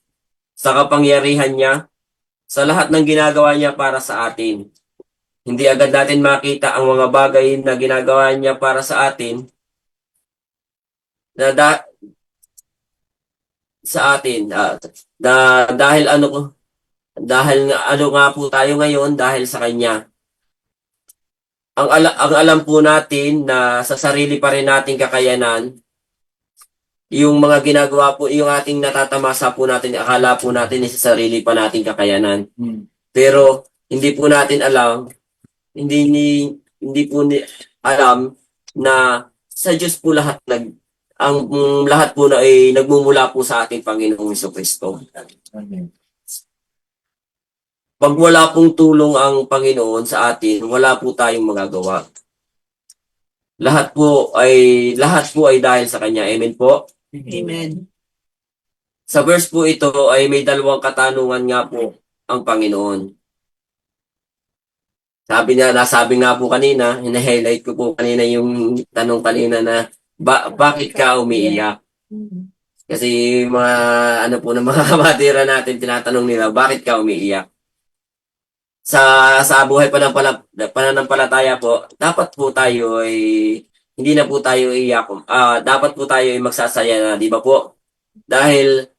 sa kapangyarihan niya, sa lahat ng ginagawa niya para sa atin. Hindi agad natin makita ang mga bagay na ginagawa niya para sa atin dahil nga po tayo ngayon dahil sa kanya. Ang alam po natin na sa sarili pa rin nating kakayanan, yung mga ginagawa po, yung ating natatamasa po natin, akala po natin sa sarili pa nating kakayanan. Pero hindi po natin alam, hindi po alam na sa Diyos po lahat lahat po na ay nagmumula po sa ating Panginoong Jesucristo. Pag wala pong tulong ang Panginoon sa atin, wala po tayong magagawa. Lahat po ay dahil sa Kanya. Amen po? Amen. Sa verse po ito ay may 2 katanungan nga po ang Panginoon. Nasabi nga po kanina, hina-highlight ko po kanina yung tanong kanina na bakit ka umiiyak? Kasi mga mga kabatira natin tinatanong nila, bakit ka umiiyak? Sa buhay pananampalataya po, dapat po tayo ay hindi na po tayo iiyak. Dapat po tayo ay magsasaya na, di ba po? Dahil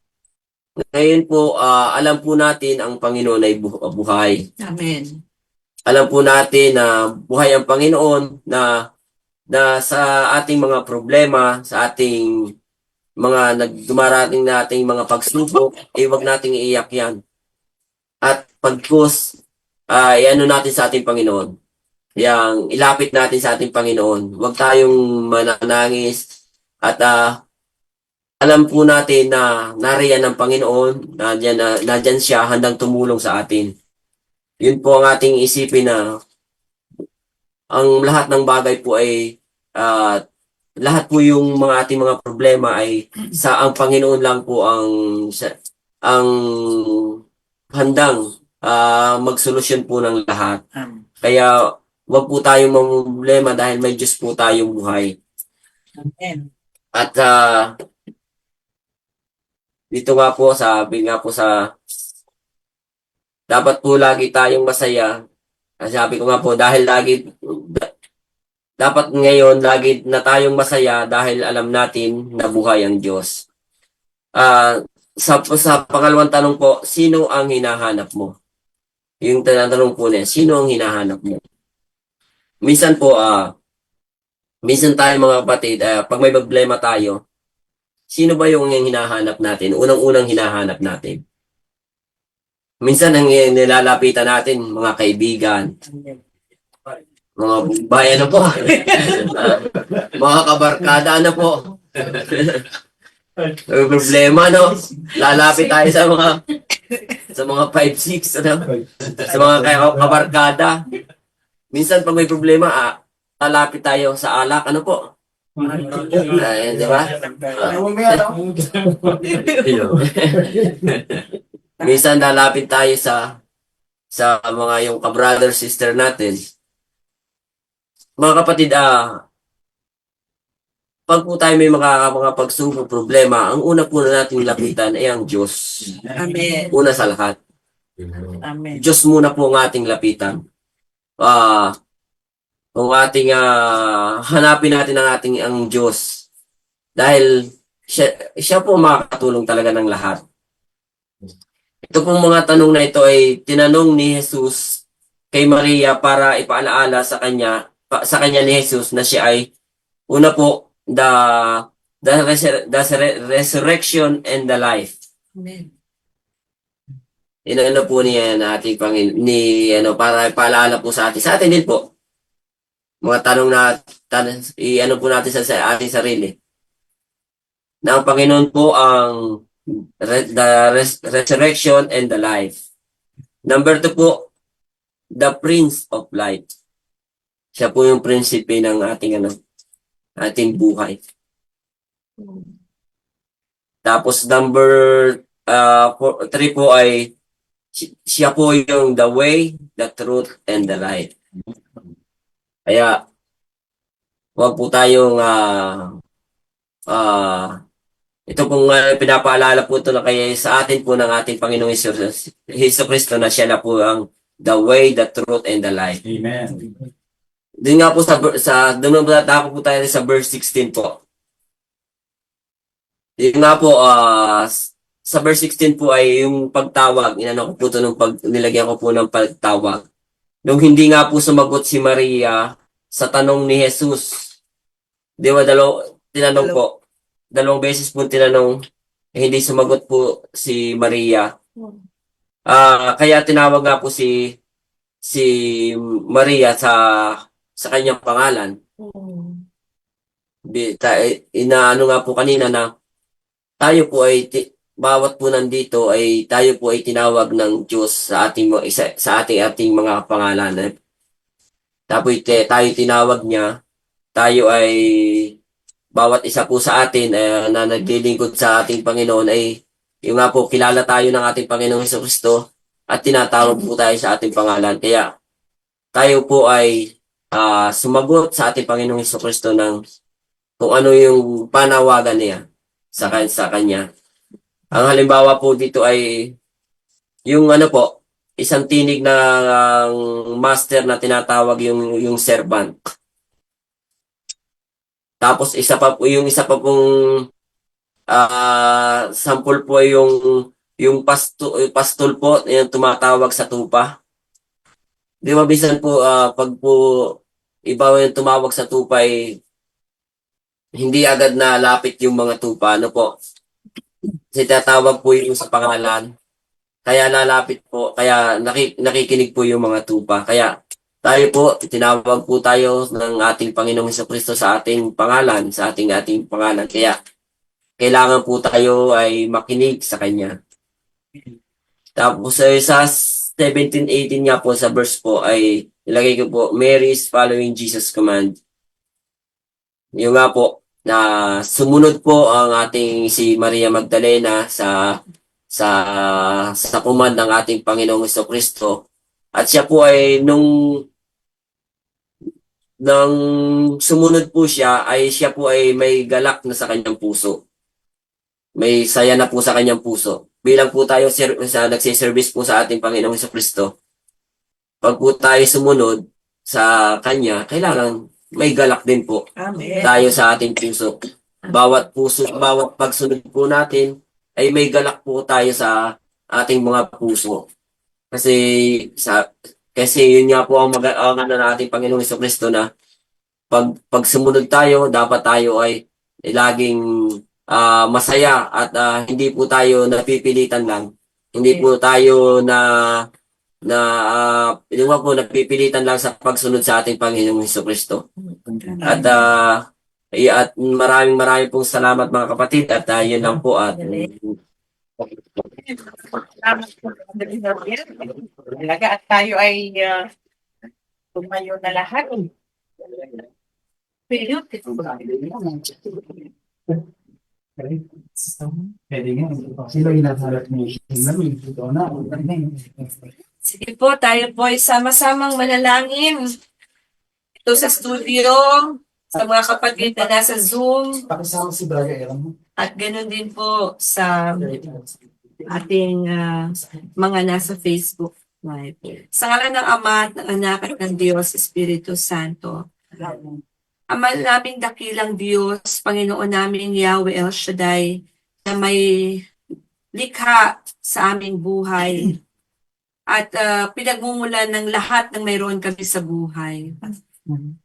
ngayon po, alam po natin ang Panginoon ay buhay. Amen. Alam po natin na buhay ang Panginoon na sa ating mga problema, sa ating mga dumarating nating mga pagsubok, wag nating iiyak yan. At pagkus, natin sa ating Panginoon. yang ilapit natin sa ating Panginoon. Huwag tayong mananangis at alam po natin na nariyan ang Panginoon, nandyan siya handang tumulong sa atin. Yun po ang ating isipin na ang lahat ng bagay po ay lahat po yung mga ating mga problema ay sa ang Panginoon lang po ang handang magsolusyon po ng lahat. Kaya wag po tayong mamumblema dahil may Diyos po tayong buhay. Amen. At dito nga po, sabi nga po dapat po lagi tayong masaya. Sabi ko nga po, dahil dapat ngayon lagi na tayong masaya dahil alam natin na buhay ang Diyos. Sa pangalawang tanong po, sino ang hinahanap mo? Yung tanong po niya, sino ang hinahanap mo? Minsan po, minsan tayo mga kapatid, pag may problema tayo, sino ba yung hinahanap natin? Unang-unang hinahanap natin. Minsan ang nilalapitan natin, mga kaibigan, mga bayan na po, mga kabarkada na po. May problema, no? Lalapit tayo sa mga 5-6, ano? Sa mga kabarkada. Minsan pag may problema, lalapit tayo sa alak, ano po? Di ba? Minsan lalapit tayo sa mga yung ka-brother, sister natin. Mga kapatid, pag po tayo may mga pagsubok, problema, ang una po na natin lapitan ay ang Diyos. Amen. Una sa lahat. Amen. Diyos muna po ang ating lapitan. Kung ating hanapin natin ang Diyos. Dahil siya po makakatulong talaga ng lahat. Ito pong mga tanong na ito ay tinanong ni Jesus kay Maria para ipaalaala sa kanya ni Jesus na siya ay una po the resurrection and the life. Amen. Ano po niya nating para paalala po sa atin. Sa atin din po. Mga tanong na po natin sa ating sarili. Na ang Panginoon po ang the resurrection and the life. Number 2 po, the Prince of Light. Siya po yung prinsipe ng ating buhay. Tapos number 3 po ay siya po yung the way, the truth, and the light. Kaya, huwag po tayong ito pong pinapaalala po ito na kaya sa atin po ng ating Panginoong Hesus Kristo na siya na po ang the way, the truth, and the light. Amen. Doon nga po doon na po tayo sa verse 16 po. Yun nga po, sa verse 16 po ay yung pagtawag. Inano ko po ito nilagyan ko po ng pagtawag. Nung hindi nga po sumagot si Maria sa tanong ni Jesus. Di ba, tinanong po. Dalawang beses po tinanong, hindi sumagot po si Maria. Kaya tinawag nga po si Maria sa kanyang pangalan. Inaano nga po kanina na tayo po ay bawat po nandito ay tayo po ay tinawag ng Diyos sa ating mga pangalan. Tapos tayo tinawag niya, tayo ay bawat isa po sa atin na naglilingkod sa ating Panginoon ay yung nga po kilala tayo ng ating Panginoong Jesucristo at tinatawag po tayo sa ating pangalan. Kaya tayo po ay sumagot sa ating Panginoong Jesucristo ng kung ano yung panawagan niya sa kanya. Ang halimbawa po dito ay yung isang tinig na master na tinatawag yung servant. Tapos isa pa pong sample po yung pastol po yung tumatawag sa tupa. Di ba bisan po pag po iba yung tumawag sa tupa ay hindi agad na lapit yung mga tupa, ano po? Kasi tatawag po yung sa pangalan. Kaya lalapit po, kaya nakikinig po yung mga tupa. Kaya tayo po, tinawag po tayo ng ating Panginoong Hesukristo sa ating pangalan, sa ating pangalan. Kaya, kailangan po tayo ay makinig sa Kanya. Tapos sa 17:18 nga po sa verse po ay ilagay ko po, Mary is following Jesus' command. Yung nga po, na sumunod po ang ating si Maria Magdalena sa command ng ating Panginoong Hesukristo. At siya po ay nang sumunod po siya ay may galak na sa kanyang puso. May saya na po sa kanyang puso. Bilang po tayo nagsiservice po sa ating Panginoong Hesukristo, pag po tayo sumunod sa Kanya, kailangan may galak din po tayo sa ating puso. Bawat pagsunod po natin, ay may galak po tayo sa ating mga puso. Kasi yun nga po ang ng ating Panginoong Hesukristo na pag sumunod tayo, dapat tayo ay laging masaya at hindi po tayo napipilitan lang. Hindi po tayo napipilitan lang sa pagsunod sa ating Panginoong Hesukristo. At maraming pong salamat mga kapatid at yun lang po at Talaga at tayo ay tumayo na lahat. Sila hinaharap mo. Sige po, tayo po ay sama-samang manalangin. Ito sa studio, sa mga kapatid na nasa Zoom, Pakisama si Brother Aaron. at ganoon din po sa ating mga nasa Facebook Live. Sa ngalan ng Ama at ng Anak at ng Diyos, Espiritu Santo. Ama naming dakilang Diyos, Panginoon naming Yahweh El Shaddai, na may likha sa aming buhay at pinagmumulan ng lahat ng mayroon kami sa buhay.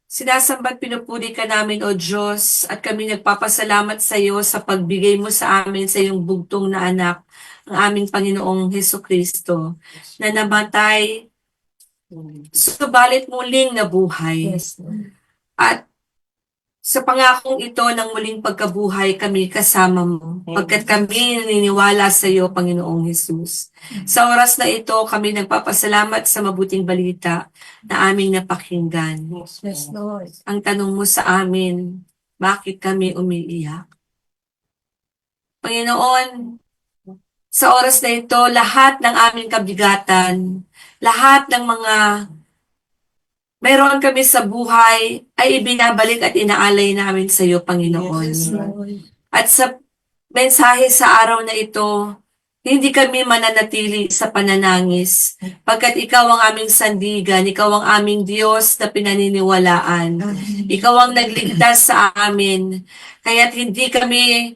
Sinasambat pinupuri ka namin, O Diyos, at kami nagpapasalamat sa iyo sa pagbigay mo sa amin sa iyong bugtong na anak, ang aming Panginoong Hesukristo, na namatay, subalit muling nabuhay. At sa pangakong ito ng muling pagkabuhay, kami kasama mo, pagkat kami naniniwala sa iyo, Panginoong Hesus. Sa oras na ito, kami nagpapasalamat sa mabuting balita na aming napakinggan. Yes, Lord. Ang tanong mo sa amin, bakit kami umiiyak? Panginoon, sa oras na ito, lahat ng aming kabigatan, lahat ng mga mayroon kami sa buhay ay ibinabalik at inaalay namin sa iyo, Panginoon. At sa mensahe sa araw na ito, hindi kami mananatili sa pananangis, pagkat ikaw ang aming sandigan, ikaw ang aming Diyos na pinaniniwalaan. Ikaw ang nagligtas sa amin, kaya't hindi kami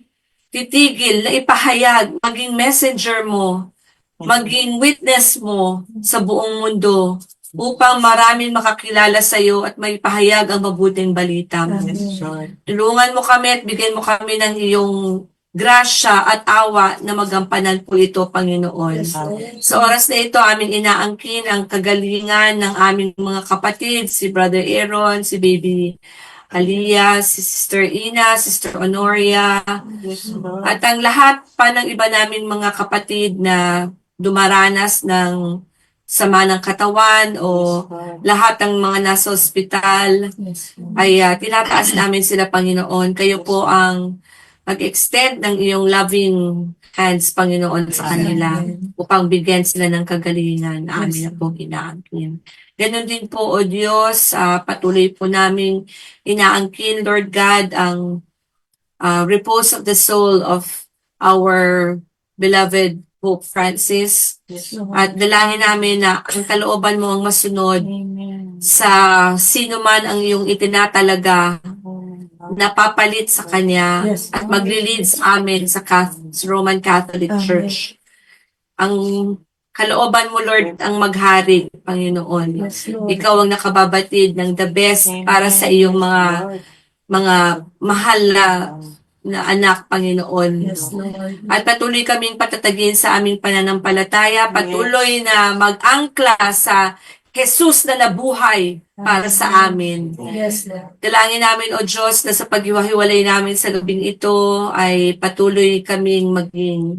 titigil na ipahayag, maging messenger mo, maging witness mo sa buong mundo, upang maraming makakilala sa iyo at may pahayag ang mabuting balita mo. Tulungan mo kami at bigyan mo kami ng iyong grasya at awa na magampanan po ito, Panginoon. Sa oras na ito, aming inaangkin ang kagalingan ng aming mga kapatid, si Brother Aaron, si Baby Aliyah, si Sister Ina, Sister Honoria, at ang lahat pa ng iba namin mga kapatid na dumaranas ng sama ng katawan o lahat ng mga nasa ospital ay tinataas namin sila, Panginoon. Kayo po ang mag-extend ng iyong loving hands, Panginoon, sa kanila upang bigyan sila ng kagalingan na amin na po inaangkin. Ganon din po, O Diyos, patuloy po namin inaangkin, Lord God, ang repose of the soul of our beloved Pope Francis. At dalangin namin na ang kalooban mo ang masunod sa sino man ang iyong itinatalaga na papalit sa kanya at magli-lead sa amin sa Roman Catholic Church. Ang kalooban mo, Lord, ang maghari, Panginoon. Ikaw ang nakababatid ng the best para sa iyong mga mahal na anak, Panginoon. At patuloy kaming patatagin sa aming pananampalataya, patuloy na mag-angkla sa Jesus na nabuhay para sa amin. Yes, Lord. Dalangin namin, O Diyos, na sa paghiwa-hiwalay namin sa gabing ito ay patuloy kaming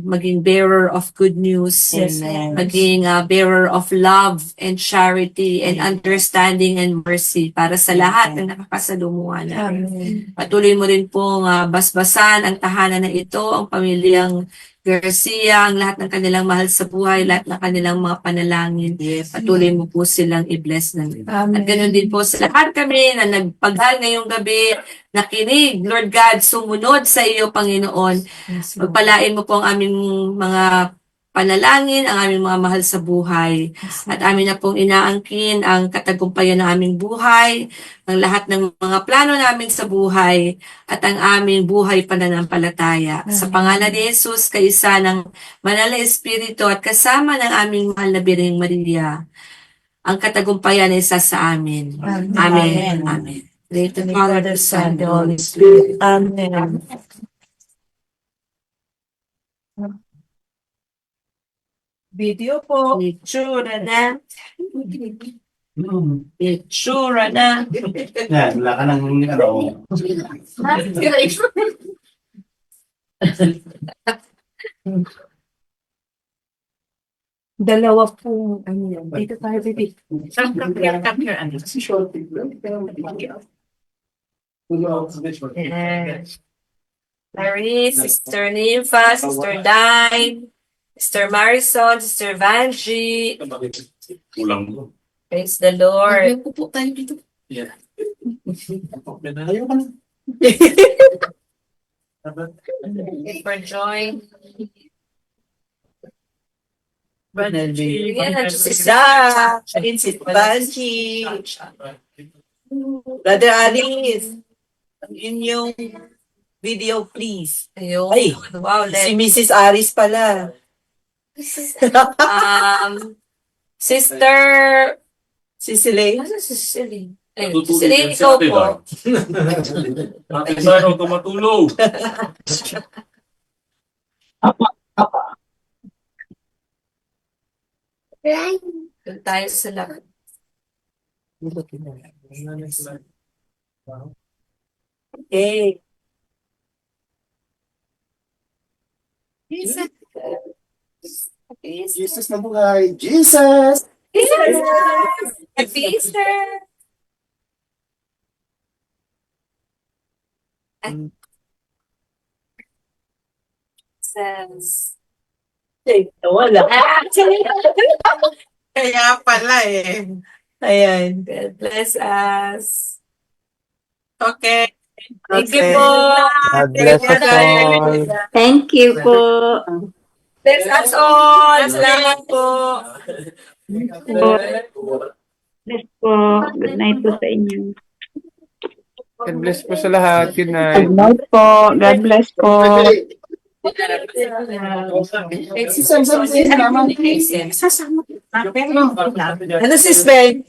maging bearer of good news. Yes, Amen. Maging bearer of love and charity and understanding and mercy para sa lahat ng nakakasalumuhan namin. Amen. Patuloy mo rin pong basbasan ang tahanan na ito, ang pamilyang Garcia, ang lahat ng kanilang mahal sa buhay, lahat ng kanilang mga panalangin. Yes. Patuloy mo po silang i-bless ng Amen. At ganoon din po sa lahat kami na nagpaghal ngayong gabi, nakinig, Lord God, sumunod sa iyo, Panginoon. Yes, Lord. Pagpalain mo po ang aming mga panalangin, ang aming mga mahal sa buhay. Yes, At amin na pong inaangkin ang katagumpayan ng aming buhay, ang lahat ng mga plano namin sa buhay, at ang aming buhay pananampalataya. Sa pangalan ni Jesus, kaisa ng Banal na Espiritu at kasama ng aming mahal na Birheng Maria, ang katagumpayan ay isa sa amin. Amen. Amen. Amen. Pray to In the Father, Father, the Son, Son, the the Holy Holy Spirit. Amen. Video po. Itsura na. Hmm. Itsura na. Yan, wala ka ng ano. Dalawa pong, ano yan, dito tayo, baby. Come here, Andy. Yes. Clarice, Sister Nympha, Sister Dine, Sister Marisol, Sister Vanji. Kulang mo. Praise the Lord. Yeah. Ayaw ka na. Thank you for joining. Yan, Si Zach, si Banji, Brother Alice, ang inyong video please. Ayun. Ay, Wow, Si Mrs. Aris pala. Sister Cicely. Ano si Cecily? Ayun, Natutulog Cecily, yan si ikaw Ate po. Ate Saro, tumatulog. Doon tayo sa lahat. Okay. Jesus na buhay. Jesus! Happy Easter! Says, Wala. Kaya pala eh. Ayan. God bless us. Okay. Thank you po. God bless us all. Thank you po. Bless us all. Salamat po. Bless po. Good night po sa inyo. God bless po sa lahat. Good night. Good night po. God bless po. Si Sam, Sam, salamat. Sasama. Pero, Ano si Sven?